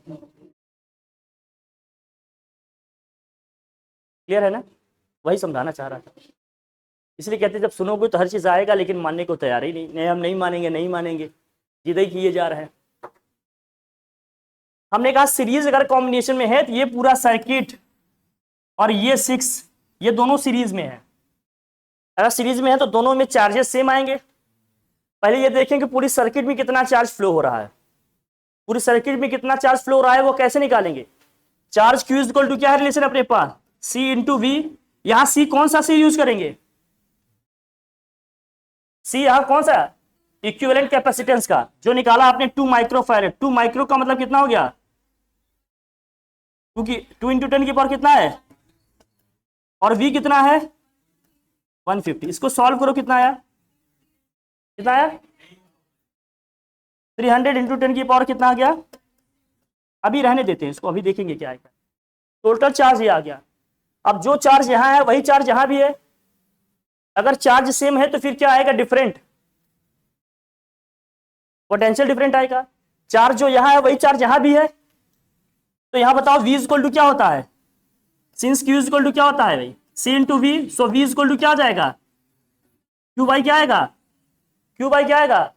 क्लियर है ना, वही समझाना चाह रहा था। इसलिए कहते हैं जब सुनोगे तो हर चीज आएगा, लेकिन मानने को तैयार ही नहीं, नहीं हम नहीं मानेंगे, नहीं मानेंगे, जिद ही किए जा रहे हैं। हमने कहा सीरीज अगर कॉम्बिनेशन में है तो ये पूरा सर्किट और ये 6 ये दोनों सीरीज में है। अगर सीरीज में है तो दोनों में चार्जेस सेम आएंगे। पहले ये देखें कि पूरी सर्किट में कितना चार्ज फ्लो हो रहा है। पूरी सर्किट में कितना चार्ज फ्लो हो रहा है वो कैसे निकालेंगे? Charge Q is equal to क्या है रिलेशन अपने पास, C इंटू वी। यहां C कौन सा C यूज करेंगे? C यहां कौन सा, इक्विवेलेंट कैपेसिटेंस का जो निकाला आपने 2 माइक्रोफैरेड। 2 माइक्रो का मतलब कितना हो गया, क्योंकि 2 इंटू 10 की पावर कितना है, और V कितना है 150। इसको सॉल्व करो, कितना आया, कितना आया 300 इंटू 10 की पावर कितना आ गया। अभी रहने देते हैं इसको, अभी देखेंगे क्या आएगा। टोटल चार्ज ये आ गया। अब जो चार्ज यहां है वही चार्ज यहां भी है। अगर चार्ज सेम है तो फिर क्या आएगा, डिफरेंट, पोटेंशियल डिफरेंट आएगा। चार्ज जो यहां है वही चार्ज यहां भी है। तो यहां बताओ V इक्वल टू क्या होता है, सिंस Q इक्वल टू क्या होता है भाई, C into V. So V equal to क्या आ जाएगा, Q बाई क्या आएगा, Q बाई क्या आएगा,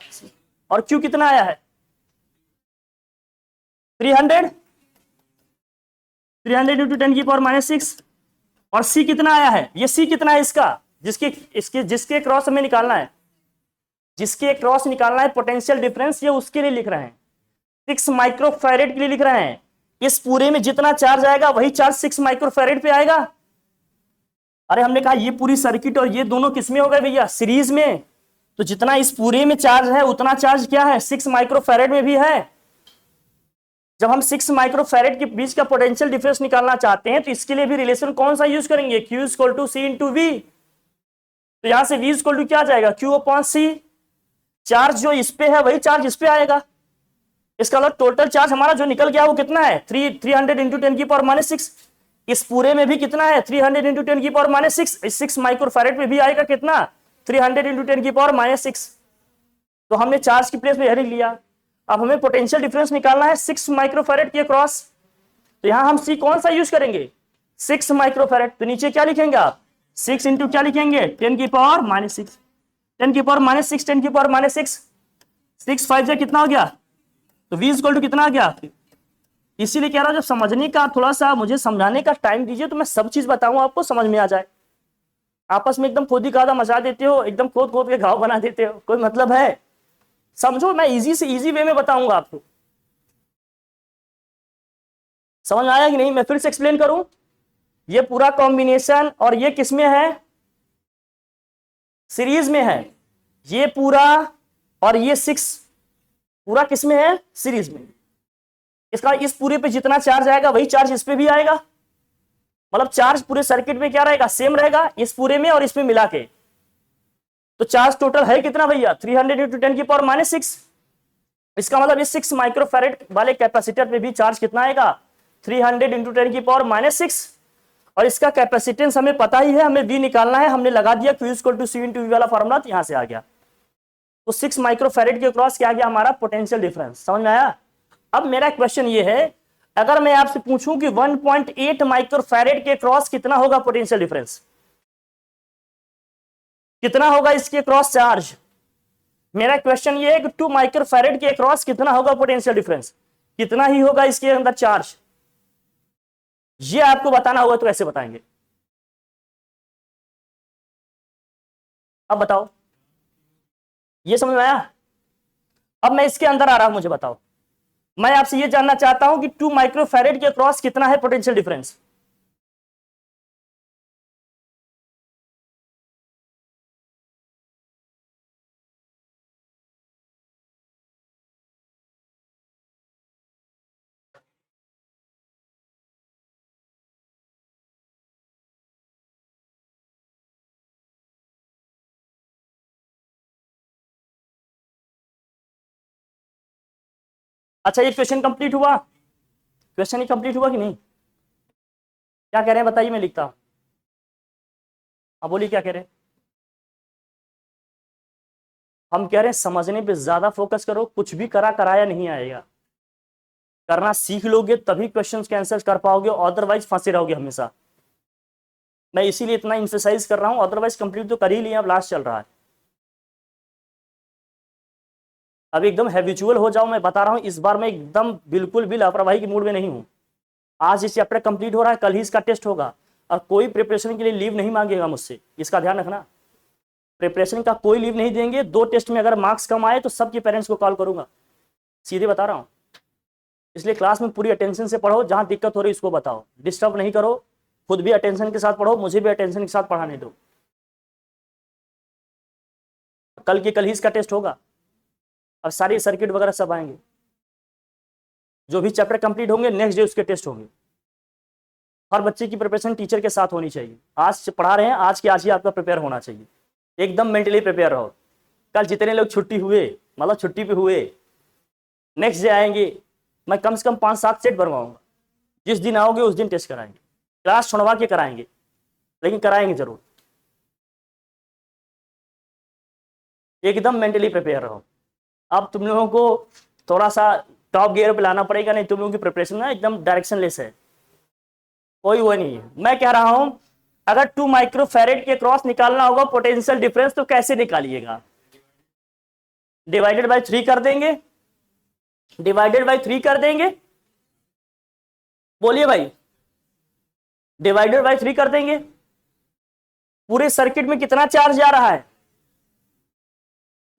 और Q कितना आया है 300 इंटू 10 की पावर माइनस 6। और C कितना आया है, ये C कितना है इसका, जिसके क्रॉस हमें निकालना है, जिसके क्रॉस निकालना है पोटेंशियल डिफरेंस, ये उसके लिए लिख रहे हैं, 6 माइक्रोफैरेड के लिए लिख रहे हैं। इस पूरे में जितना चार्ज आएगा वही चार्ज 6 माइक्रोफैरेड पे आएगा। अरे हमने कहा ये पूरी सर्किट और ये दोनों किसमें हो गए भैया, सीरीज में। तो जितना इस पूरे में चार्ज है उतना चार्ज क्या है 6 माइक्रोफैरेड में भी है। जब हम 6 माइक्रोफैरेड के बीच का पोटेंशियल डिफरेंस निकालना चाहते हैं तो इसके लिए भी रिलेशन कौन सा यूज करेंगे, Q equal to C into V. तो यहां से V इक्वल टू क्या आ जाएगा, Q अपॉन C। चार्ज जो इस पे है वही चार्ज इस पे आएगा। इसका मतलब टोटल चार्ज हमारा जो निकल गया वो कितना है 300 इंटू 10 की पावर माइनस 6। इस पूरे में भी कितना है 300 इंटू 10 की पावर माइनस 6। 6 माइक्रोफैरेड में भी आएगा कितना 300 इंटू 10 की पावर माइनस 6। तो हमने चार्ज की प्लेस में यह लिख लिया। अब हमें पोटेंशियल डिफरेंस निकालना है 6 माइक्रोफैरेड के क्रॉस। तो यहां हम C कौन सा यूज करेंगे 6 माइक्रोफैरेड। तो नीचे क्या लिखेंगे आप 6 इंटू क्या लिखेंगे 10 की पावर माइनस 6, 10 की पावर माइनस 6, 10 की पावर माइनस 6, 6 5 से कितना हो गया। तो V इक्वल टू कितना आ गया। इसीलिए कह रहा हूं जब समझने का थोड़ा सा मुझे समझाने का टाइम दीजिए तो मैं सब चीज बताऊं आपको समझ में आ जाए। आपस में एकदम खोदी कादा मचा देते हो, एकदम खोद खोद के घाव बना देते हो, कोई मतलब है। समझो, मैं इजी से इजी वे में बताऊंगा आपको। समझ आया कि नहीं, मैं फिर से एक्सप्लेन करूं। ये पूरा कॉम्बिनेशन और ये किसमें है, सीरीज में है। ये पूरा और ये 6 पूरा किसमें है, सीरीज में। इसका इस पूरे पे जितना चार्ज आएगा वही चार्ज इस पे भी आएगा। मतलब चार्ज पूरे सर्किट में क्या रहेगा, सेम रहेगा इस पूरे में और इसमें मिला के। तो चार्ज टोटल है कितना भैया 300 इंटू 10 की पावर माइनस 6। इसका मतलब इस 6 माइक्रोफैरेड वाले कैपेसिटर पे भी चार्ज कितना आएगा 300 इंटू 10 की पावर माइनस 6। और इसका कैपेसिटेंस हमें पता ही है, हमें V निकालना है, हमने लगा दिया Q equal to C into V वाला फॉर्मूला, तो यहां से आ गया। तो 6 माइक्रोफैरेड के क्रॉस क्या आ गया हमारा पोटेंशियल डिफरेंस। समझ में आया। अब मेरा क्वेश्चन ये है, अगर मैं आपसे पूछूं कि 1.8 माइक्रोफैरेड के क्रॉस कितना होगा पोटेंशियल डिफरेंस, कितना होगा इसके क्रॉस चार्ज। मेरा क्वेश्चन ये है कि 2 माइक्रोफैरेड के क्रॉस कितना होगा पोटेंशियल डिफरेंस, कितना ही होगा इसके अंदर चार्ज। ये आपको बताना होगा, तो ऐसे बताएंगे। अब बताओ, ये समझ में आया। अब मैं इसके अंदर आ रहा हूं, मुझे बताओ, मैं आपसे ये जानना चाहता हूं कि 2 माइक्रोफैरेड के क्रॉस कितना है पोटेंशियल डिफरेंस। अच्छा, ये क्वेश्चन कंप्लीट हुआ, क्वेश्चन ही कंप्लीट हुआ कि नहीं, क्या कह रहे हैं बताइए, मैं लिखता हूं। अब बोलिए क्या कह रहे हैं। हम कह रहे हैं समझने पे ज्यादा फोकस करो, कुछ भी करा कराया नहीं आएगा। करना सीख लोगे तभी क्वेश्चंस के आंसर कर पाओगे, अदरवाइज फंसे रहोगे हमेशा। मैं इसीलिए इतना इंफेसाइज कर रहा हूं, अदरवाइज कंप्लीट तो कर ही लिया, अब लास्ट चल रहा है। अब एकदम हैबिचुअल हो जाओ, मैं बता रहा हूं इस बार मैं एकदम बिल्कुल भी लापरवाही की मूड में नहीं हूं। आज इस चैप्टर कंप्लीट हो रहा है, कल ही इसका टेस्ट होगा, और कोई प्रिपरेशन के लिए लीव नहीं मांगेगा मुझसे, इसका ध्यान रखना। प्रिपरेशन का कोई लीव नहीं देंगे। 2 टेस्ट में अगर मार्क्स कम आए तो सबके पेरेंट्स को कॉल करूंगा, सीधे बता रहा हूं। इसलिए क्लास में पूरी अटेंशन से पढ़ो, जहां दिक्कत हो रही उसको बताओ, डिस्टर्ब नहीं करो, खुद भी अटेंशन के साथ पढ़ो, मुझे भी अटेंशन के साथ पढ़ाने दो। कल के कल ही इसका टेस्ट होगा, और सारी सर्किट वगैरह सब आएंगे, जो भी चैप्टर कंप्लीट होंगे नेक्स्ट डे उसके टेस्ट होंगे। हर बच्चे की प्रिपरेशन टीचर के साथ होनी चाहिए। आज पढ़ा रहे हैं, आज के आज ही आपका प्रिपेयर होना चाहिए, एकदम मेंटली प्रिपेयर रहो। कल जितने लोग छुट्टी हुए, मतलब छुट्टी पे हुए, नेक्स्ट डे आएंगे, मैं कम से कम 5-7 सेट बनवाऊंगा। जिस दिन आओगे उस दिन टेस्ट कराएंगे, क्लास छुड़वा के कराएंगे, लेकिन कराएंगे जरूर। एकदम मेंटली प्रिपेयर रहो। अब तुम लोगों को थोड़ा सा टॉप गियर पे लाना पड़ेगा, नहीं तुम लोगों की प्रिपरेशन ना एकदम डायरेक्शन लेस है, कोई वो नहीं है। मैं कह रहा हूं अगर 2 माइक्रोफैरेड के क्रॉस निकालना होगा पोटेंशियल डिफरेंस, तो कैसे निकालिएगा? डिवाइडेड बाय 3 कर देंगे, डिवाइडेड बाय 3 कर देंगे, बोलिए भाई, डिवाइडेड बाय 3 कर देंगे। पूरे सर्किट में कितना चार्ज जा रहा है?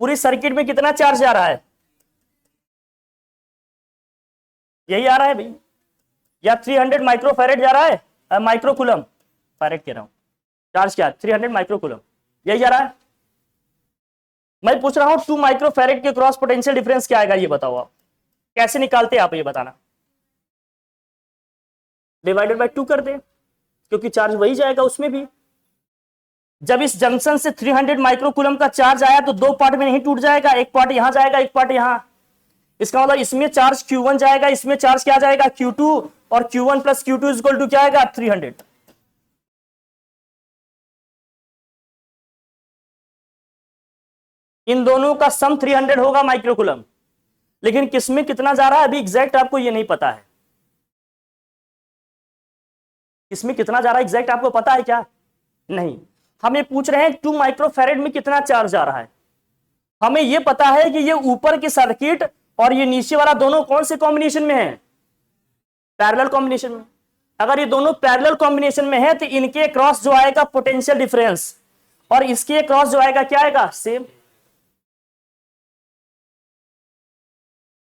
पूरी सर्किट में कितना चार्ज जा रहा है? यही आ रहा है भाई, या 300 माइक्रोफैरेड जा रहा है, माइक्रोकूलम, फैरेड कह रहा हूं, चार्ज क्या? 300 माइक्रोकूलम, यही जा रहा है। मैं पूछ रहा हूं 2 माइक्रोफैरेड के क्रॉस पोटेंशियल डिफरेंस क्या आएगा, ये बताओ आप कैसे निकालते हैं, आप ये बताना। डिवाइडेड बाय 2 कर दे, क्योंकि चार्ज वही जाएगा उसमें भी। जब इस जंक्शन से 300 माइक्रोकूलम का चार्ज आया तो 2 पार्ट में नहीं टूट जाएगा, एक पार्ट यहां जाएगा, एक पार्ट यहां। इसका मतलब इसमें चार्ज Q1 जाएगा, इसमें चार्ज क्या जाएगा? Q2, और Q1 plus Q2 equal to क्या आएगा? 300। इन दोनों का सम 300 होगा माइक्रोकूलम, लेकिन किसमें कितना जा रहा है अभी एग्जैक्ट आपको ये नहीं पता है। इसमें कितना जा रहा है एग्जैक्ट आपको पता है क्या? नहीं। हम ये पूछ रहे हैं 2 माइक्रोफैरेड में कितना चार्ज जा रहा है। हमें ये पता है कि ये ऊपर की सर्किट और ये नीचे वाला दोनों कौन से कॉम्बिनेशन में है? पैरेलल कॉम्बिनेशन में। अगर ये दोनों पैरेलल कॉम्बिनेशन में है तो इनके क्रॉस जो आएगा पोटेंशियल डिफरेंस, और इसके क्रॉस जो आएगा क्या आएगा? सेम।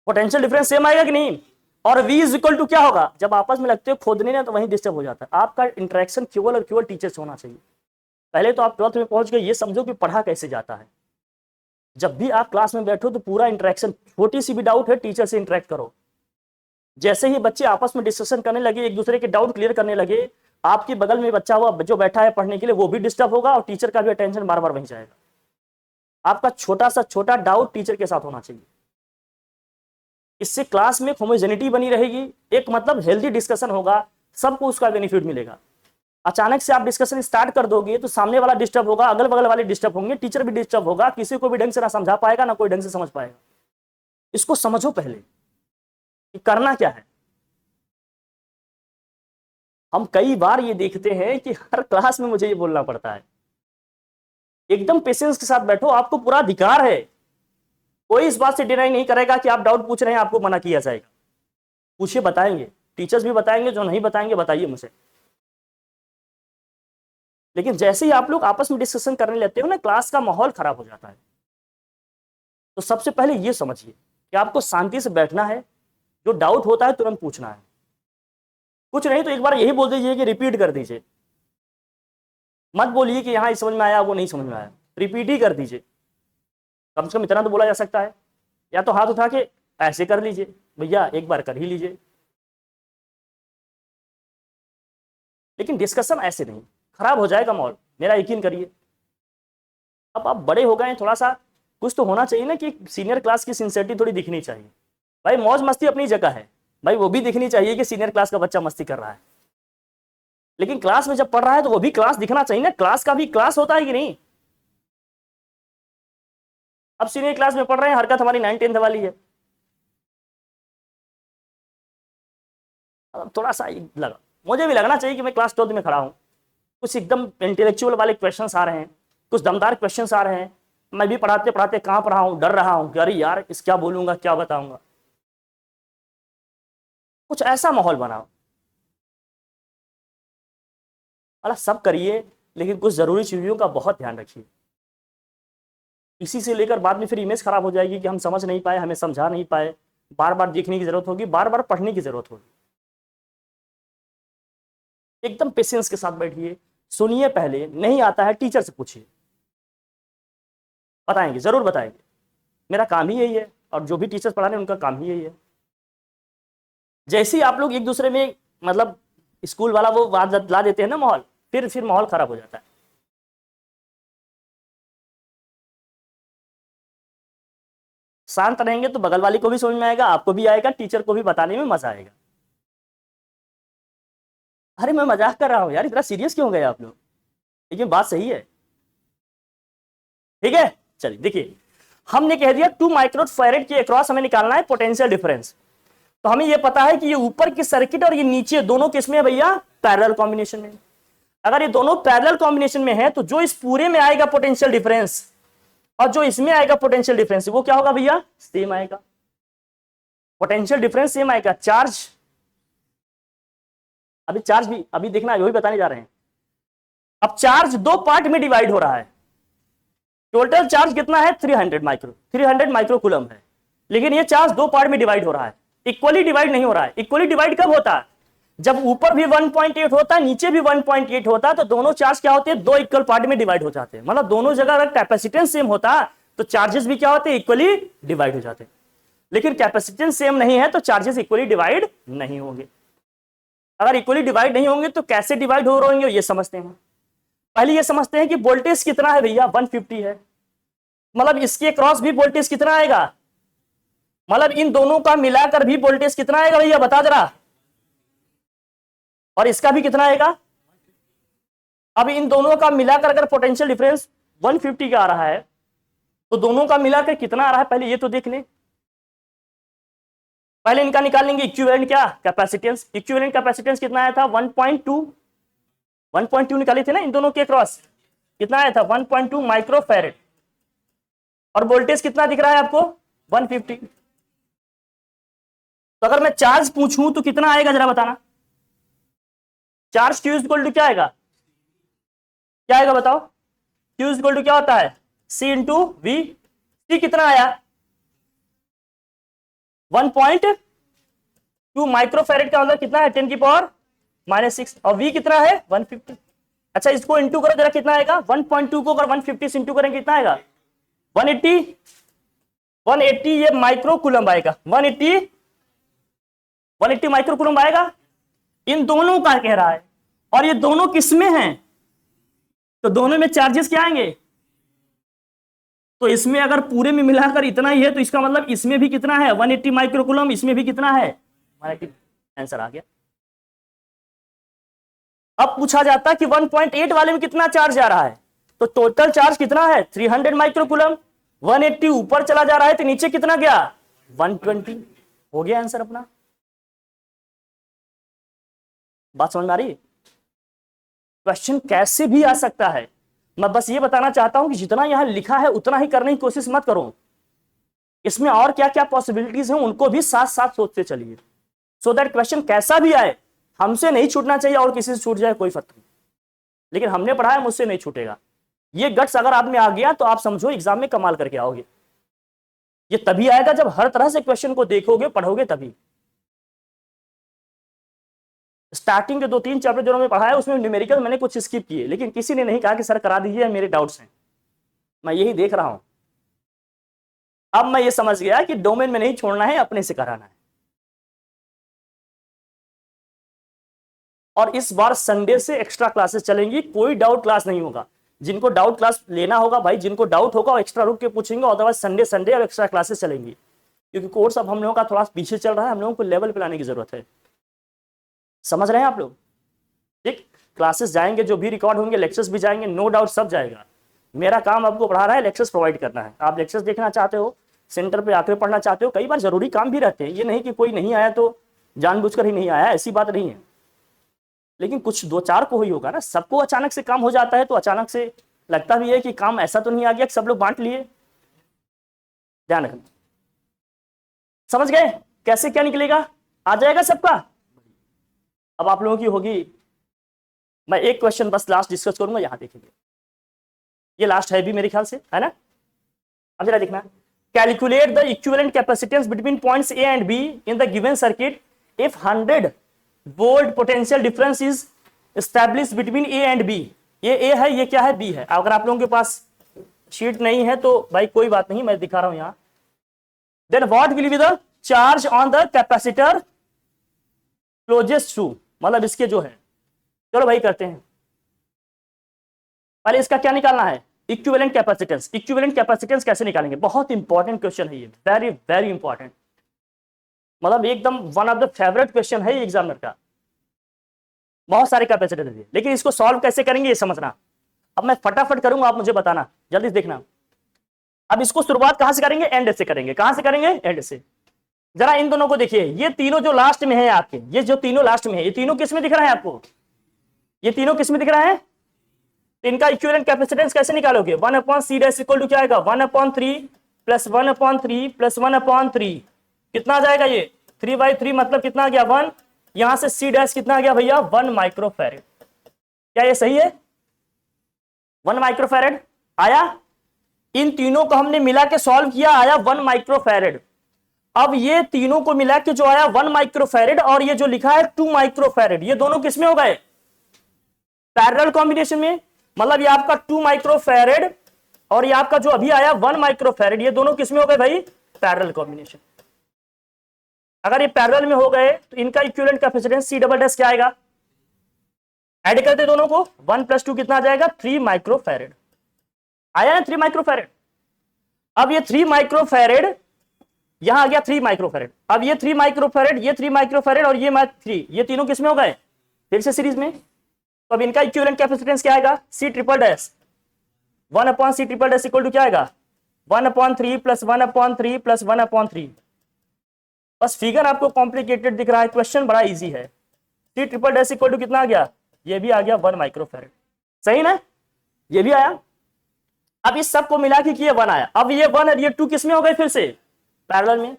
पोटेंशियल डिफरेंस सेम आएगा कि नहीं? और V इज इक्वल टू क्या होगा? जब आपस में लगते हो खोदने ना तो वहीं डिस्टर्ब हो जाता है। आपका इंटरेक्शन केवल और केवल टीचर से होना चाहिए। पहले तो आप 12th में पहुंच गए, ये समझो कि पढ़ा कैसे जाता है। जब भी आप क्लास में बैठो तो पूरा इंटरेक्शन, छोटी सी भी डाउट है टीचर से इंटरेक्ट करो। जैसे ही बच्चे आपस में डिस्कशन करने लगे, एक दूसरे के डाउट क्लियर करने लगे, आपके बगल में बच्चा हुआ जो बैठा है पढ़ने के लिए वो भी डिस्टर्ब होगा, और टीचर का भी अटेंशन बार बार वहीं जाएगा। आपका छोटा सा छोटा डाउट टीचर के साथ होना चाहिए। इससे क्लास में होमोजेनिटी बनी रहेगी, एक मतलब हेल्दी डिस्कशन होगा, सबको उसका बेनिफिट मिलेगा। अचानक से आप डिस्कशन स्टार्ट कर दोगे तो सामने वाला डिस्टर्ब होगा, अगल बगल वाले डिस्टर्ब होंगे, टीचर भी डिस्टर्ब होगा, किसी को भी ढंग से ना समझा पाएगा ना कोई ढंग से समझ पाएगा। इसको समझो पहले कि करना क्या है। हम कई बार ये देखते हैं कि हर क्लास में मुझे ये बोलना पड़ता है। एकदम पेशेंस के साथ बैठो, आपको पूरा अधिकार है। कोई इस बात से डिनाई नहीं करेगा कि आप डाउट पूछ रहे हैं आपको मना किया जाएगा। पूछिए, बताएंगे, टीचर्स भी बताएंगे, जो नहीं बताएंगे बताइए मुझे। लेकिन जैसे ही आप लोग आपस में डिस्कशन करने लगते हो ना, क्लास का माहौल खराब हो जाता है। तो सबसे पहले ये समझिए कि आपको शांति से बैठना है, जो डाउट होता है तुरंत पूछना है। कुछ नहीं तो एक बार यही बोल दीजिए कि रिपीट कर दीजिए, मत बोलिए कि यहां समझ में आया वो नहीं समझ में आया, रिपीट ही कर दीजिए। कम से कम इतना तो बोला जा सकता है। या तो हाथ उठा के ऐसे कर लीजिए, भैया एक बार कर ही लीजिए, लेकिन डिस्कशन ऐसे नहीं, खराब हो जाएगा माहौल, मेरा यकीन करिए। अब आप बड़े हो गए, थोड़ा सा कुछ तो होना चाहिए ना, कि सीनियर क्लास की सिंसियरिटी थोड़ी दिखनी चाहिए। भाई मौज मस्ती अपनी जगह है, भाई वो भी दिखनी चाहिए कि सीनियर क्लास का बच्चा मस्ती कर रहा है, लेकिन क्लास में जब पढ़ रहा है तो वो भी क्लास दिखना चाहिए ना। क्लास का भी क्लास होता है कि नहीं? अब सीनियर क्लास में पढ़ रहे हैं, हरकत हमारी 9th 10th वाली है। थोड़ा सा लगा, मुझे भी लगना चाहिए कि मैं क्लास 12 में खड़ा हूँ, कुछ एकदम इंटेलेक्चुअल वाले क्वेश्चंस आ रहे हैं, कुछ दमदार क्वेश्चंस आ रहे हैं, मैं भी पढ़ाते पढ़ाते कांप रहा हूँ, डर रहा हूँ कि अरे यार इस क्या बोलूंगा, क्या बताऊंगा। कुछ ऐसा माहौल बनाओ, अला सब करिए, लेकिन कुछ जरूरी चीजों का बहुत ध्यान रखिए। इसी से लेकर बाद में फिर इमेज खराब हो जाएगी कि हम समझ नहीं पाए, हमें समझा नहीं पाए, बार बार देखने की जरूरत होगी, बार बार पढ़ने की जरूरत होगी। एकदम पेशेंस के साथ बैठिए, सुनिए, पहले नहीं आता है टीचर से पूछिए, बताएंगे, जरूर बताएंगे। मेरा काम ही यही है, और जो भी टीचर्स पढ़ा रहे हैं उनका काम ही यही है। जैसे ही आप लोग एक दूसरे में मतलब स्कूल वाला वो बात ला देते हैं ना माहौल, फिर माहौल खराब हो जाता है। शांत रहेंगे तो बगल वाली को भी समझ में आएगा, आपको भी आएगा, टीचर को भी बताने में मजा आएगा। अरे मैं मजाक कर रहा हूं यार, इतना सीरियस क्यों हो गए आप लोग, लेकिन बात सही है। ठीक है, चलिए देखिए, हमने कह दिया 2 माइक्रोफैरेड के अक्रॉस हमें निकालना है पोटेंशियल डिफरेंस। तो हमें यह पता है कि ये ऊपर की सर्किट और ये नीचे दोनों किसमें है भैया, पैरेलल कॉम्बिनेशन में। अगर ये दोनों पैरेलल कॉम्बिनेशन में है तो जो इस पूरे में आएगा पोटेंशियल डिफरेंस और जो इसमें आएगा पोटेंशियल डिफरेंस, वो क्या होगा भैया, सेम आएगा। पोटेंशियल डिफरेंस सेम आएगा। चार्ज, अभी चार्ज भी अभी देखना है, वही बताने जा रहे हैं। अब चार्ज 2 पार्ट में डिवाइड हो रहा है, टोटल चार्ज कितना है 300 माइक्रो कूलम है, लेकिन ये चार्ज 2 पार्ट में डिवाइड हो रहा है, इक्वली डिवाइड नहीं हो रहा है। इक्वली डिवाइड कब होता है, जब ऊपर भी 1.8 होता है, नीचे भी 1.8 होता है, तो दोनों चार्ज क्या होते हैं, 2 इक्वल पार्ट में डिवाइड हो जाते हैं। मतलब दोनों जगह अगर कैपेसिटेंस सेम होता तो चार्जेस भी क्या होते हैं, इक्वली डिवाइड हो जाते हैं। लेकिन कैपेसिटेंस सेम नहीं है तो चार्जेस इक्वली डिवाइड नहीं होंगे। अगर इक्वली डिवाइड नहीं होंगे तो कैसे डिवाइड हो रहे होंगे, ये समझते हैं। पहले ये समझते हैं कि वोल्टेज कितना है भैया, 150 है, मतलब इसके क्रॉस भी वोल्टेज कितना आएगा, मतलब इन दोनों का मिलाकर भी वोल्टेज कितना आएगा भैया, बता जरा, और इसका भी कितना आएगा। अब इन दोनों का मिलाकर अगर पोटेंशियल डिफरेंस 150 का आ रहा है तो दोनों का मिलाकर कितना आ रहा है, पहले ये तो देख लें। पहले इनका निकाल लेंगे इक्विवेलेंट क्या, कैपेसिटेंस। इक्विवेलेंट कैपेसिटेंस कितना आया था, 1.2 निकाले थे ना इन दोनों के क्रॉस, कितना आया था 1.2 माइक्रोफैरेड, और वोल्टेज कितना दिख रहा है आपको 150। तो अगर मैं चार्ज पूछूं तो कितना आएगा जरा बताना, चार्ज Q इक्वल टू क्या आएगा, क्या आएगा बताओ, Q इक्वल टू क्या होता है, C इंटू V। C कितना आया 1.2 माइक्रोफैरेड का मतलब कितना है 10⁻⁻6, और V कितना है 150। अच्छा इसको इंटू करो जरा, कितना आएगा 1.2 को अगर 150 से इंटू करेंगे कितना आएगा 180 ये माइक्रो कूलम आएगा, 180 माइक्रो कूलम आएगा। इन दोनों का कह रहा है, और ये दोनों किसमें हैं, तो दोनों में चार्जेस क्या आएंगे, तो इसमें अगर पूरे में मिलाकर इतना ही है तो इसका मतलब इसमें भी कितना है 180 माइक्रो कूलम, इसमें भी कितना है 180। आंसर आ गया। अब पूछा जाता है कि 1.8 वाले में कितना चार्ज आ रहा है, तो टोटल चार्ज कितना है 300 माइक्रो कूलम, 180 ऊपर चला जा रहा है तो नीचे कितना गया 120। हो गया आंसर अपना। बात समझ में आ रही है, क्वेश्चन कैसे भी आ सकता है। मैं बस ये बताना चाहता हूं कि जितना यहां लिखा है उतना ही करने की कोशिश मत करो, इसमें और क्या क्या पॉसिबिलिटीज हैं उनको भी साथ साथ सोचते चलिए, सो दैट क्वेश्चन कैसा भी आए हमसे नहीं छूटना चाहिए, और किसी से छूट जाए कोई फर्क नहीं, लेकिन हमने पढ़ाया मुझसे नहीं छूटेगा। ये गट्स अगर आप में आ गया तो आप समझो एग्जाम में कमाल करके आओगे। ये तभी आएगा जब हर तरह से क्वेश्चन को देखोगे, पढ़ोगे तभी। स्टार्टिंग के 2-3 चैप्टर जो मैंने पढ़ाया उसमें न्यूमेरिकल मैंने कुछ स्किप किए, लेकिन किसी ने नहीं कहा कि सर करा दीजिए मेरे डाउट्स हैं, मैं यही देख रहा हूं। अब मैं ये समझ गया कि डोमेन में नहीं छोड़ना है, अपने से कराना है। और इस बार संडे से एक्स्ट्रा क्लासेस चलेंगी, कोई डाउट क्लास नहीं होगा। जिनको डाउट क्लास लेना होगा भाई, जिनको डाउट होगा वो एक्स्ट्रा रुक के पूछेंगे, अदरवाइज संडे अब एक्स्ट्रा क्लासेस चलेंगी, क्योंकि कोर्स अब हम लोगों का थोड़ा पीछे चल रहा है, हम लोगों को लेवल पे लाने की जरूरत है। समझ रहे हैं आप लोग, ठीक। क्लासेस जाएंगे, जो भी रिकॉर्ड होंगे, लेक्चर्स भी जाएंगे, नो डाउट सब जाएगा। मेरा काम आपको पढ़ा रहा है, लेक्चर्स प्रोवाइड करना है। आप लेक्चर्स देखना चाहते हो, सेंटर पे आकर पढ़ना चाहते हो, कई बार जरूरी काम भी रहते हैं, ये नहीं कि कोई नहीं आया तो जानबूझकर ही नहीं आया, ऐसी बात नहीं है, लेकिन कुछ दो चार को ही होगा ना, सबको अचानक से काम हो जाता है तो अचानक से लगता भी है कि काम ऐसा तो नहीं आ गया कि सब लोग बांट लिए। ध्यान रखना, समझ गए कैसे क्या निकलेगा, आ जाएगा सबका। अब आप लोगों की होगी, मैं एक क्वेश्चन बस लास्ट डिस्कस करूंगा, यहां देखेंगे, ये लास्ट है भी मेरे ख्याल से, है ना। अब जरा देखना, calculate the equivalent capacitance between points A and B in the given circuit if 100 volt potential difference is established between A and B. ये ए है, ये क्या है, बी है। अगर आप लोगों के पास शीट नहीं है तो भाई कोई बात नहीं, मैं दिखा रहा हूं यहां। Then what will be the charge on the capacitor closest to, मतलब इसके जो है, चलो भाई करते हैं, पहले इसका क्या निकालना है, इक्विवेलेंट कैपेसिटेंस। इक्विवेलेंट कैपेसिटेंस कैसे निकालेंगे, बहुत इंपॉर्टेंट क्वेश्चन है ये, वेरी वेरी इंपॉर्टेंट, मतलब एकदम one of the favourite question है ये एग्जामिनर का। बहुत सारे कैपेसिटेंस है, लेकिन इसको सॉल्व कैसे करेंगे ये समझना। अब मैं फटाफट करूंगा, आप मुझे बताना, जल्दी देखना। अब इसको शुरुआत कहां से करेंगे, एंड से करेंगे। कहां से करेंगे, एंड से। जरा इन दोनों को देखिए, ये तीनों जो लास्ट में है आपके, ये जो तीनों लास्ट में है, ये तीनों किस में दिख रहा है आपको, ये तीनों किस में दिख रहा है। इनका इक्विवेलेंट कैपेसिटेंस कैसे निकालोगे, 1/c इक्वल टू क्या आएगा, 1/3 प्लस 1/3 प्लस 1/3, कितना आ जाएगा ये 3/3, मतलब कितना आ गया 1। यहां से c डैश कितना आ गया भैया, 1 माइक्रोफैरेड। क्या ये सही है, 1 माइक्रोफैरेड आया। इन तीनों को हमने मिला के सॉल्व किया, आया 1 माइक्रोफैरेड। अब ये तीनों को मिला के जो आया 1 माइक्रोफैरेड, और ये जो लिखा है 2 माइक्रोफैरेड, ये दोनों किसमें हो गए, पैरेलल कॉम्बिनेशन में। मतलब ये आपका 2 माइक्रोफैरेड और ये आपका जो अभी आया 1 माइक्रोफैरेड, ये दोनों किसमें हो गए भाई, पैरेलल कॉम्बिनेशन। अगर ये पैरेलल में हो गए तो इनका equivalent capacitance C double dash क्या आएगा, ऐड करते दोनों को, 1 + 2 कितना आ जाएगा, 3 माइक्रोफैरेड आया है, 3 माइक्रोफैरेड। अब ये 3 माइक्रोफैरेड यहां आ गया 3 माइक्रोफैरेड। अब ये 3 माइक्रोफैरेड, ये 3 माइक्रोफैरेड और ये 3, ये तीनों किसमें हो गए, फिर से सीरीज में। तो अब इनका इक्विवेलेंट कैपेसिटेंस क्या आएगा, C triple dash 1/C triple dash equal to क्या आएगा, 1/3 प्लस 1/3 प्लस 1/3। बस फिगर आपको कॉम्प्लिकेटेड दिख रहा है, क्वेश्चन बड़ा इजी है। C triple dash equal to कितना आ गया, ये भी आ गया 1 माइक्रोफैरेड, सही ना, ये भी आया। अब इस सब को मिला के ये 1 आया। अब ये 1 और ये 2 किसमें हो गए, फिर से पैरेलल में।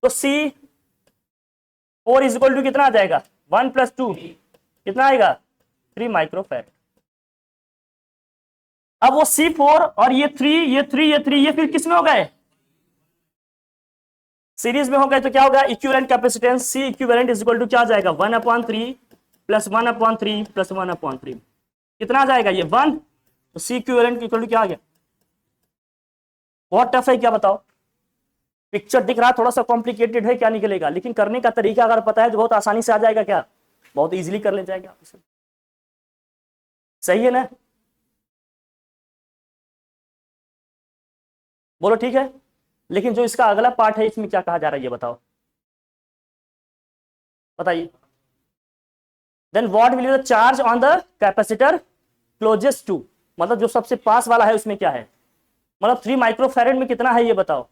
तो C4 इज इक्वल टू कितना आ जाएगा, 1 + 2 कितना आएगा, 3 माइक्रोफैरेड। अब वो C4 और ये 3 ये 3 ये 3 ये फिर किसमें हो गए, सीरीज में हो गए। तो क्या होगा, equivalent capacitance C equivalent is equal to क्या आ जाएगा, 1/3 प्लस 1/3 प्लस 1/3 कितना आ जाएगा, ये 1। तो C इक्विवेलेंट इक्वल टू क्या आ गया। बहुत टफ है क्या बताओ, पिक्चर दिख रहा है थोड़ा सा कॉम्प्लिकेटेड है, क्या निकलेगा, लेकिन करने का तरीका अगर पता है तो बहुत आसानी से आ जाएगा, क्या बहुत इजीली कर ले जाएगा, सही है ना। बोलो ठीक है। लेकिन जो इसका अगला पार्ट है इसमें क्या कहा जा रहा है ये बताओ, बताइए। Then what will be the charge on the capacitor closest to, मतलब जो सबसे पास वाला है उसमें क्या है, मतलब 3 माइक्रोफैरेड में कितना है ये बताओ।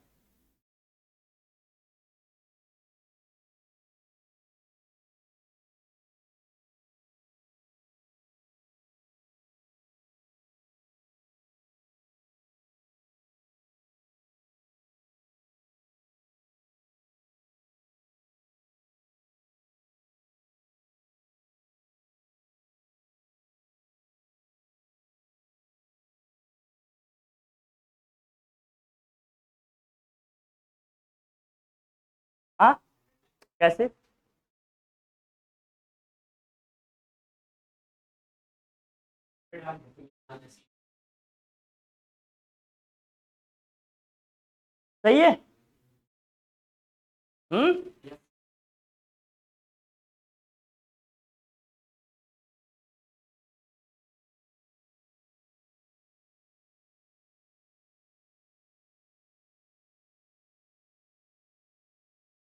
हाँ कैसे, सही है।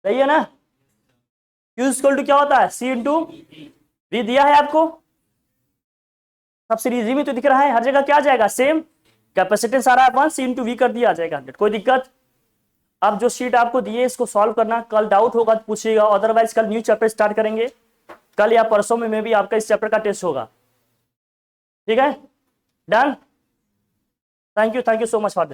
सही है ना। Q इक्वल टू क्या होता है, C इंटू V दिया है आपको, सब सीरीज में तो दिख रहा है, हर जगह क्या आ जाएगा सेम, कैपेसिटेंस आ रहा है 1, C इंटू V कर दिया आ जाएगा 100, कोई दिक्कत। अब जो शीट आपको दिए इसको सॉल्व करना, कल डाउट होगा तो पूछिएगा, अदरवाइज कल न्यू चैप्टर स्टार्ट करेंगे, कल या परसों में भी आपका इस चैप्टर का टेस्ट होगा। ठीक है, done. Thank you so much for the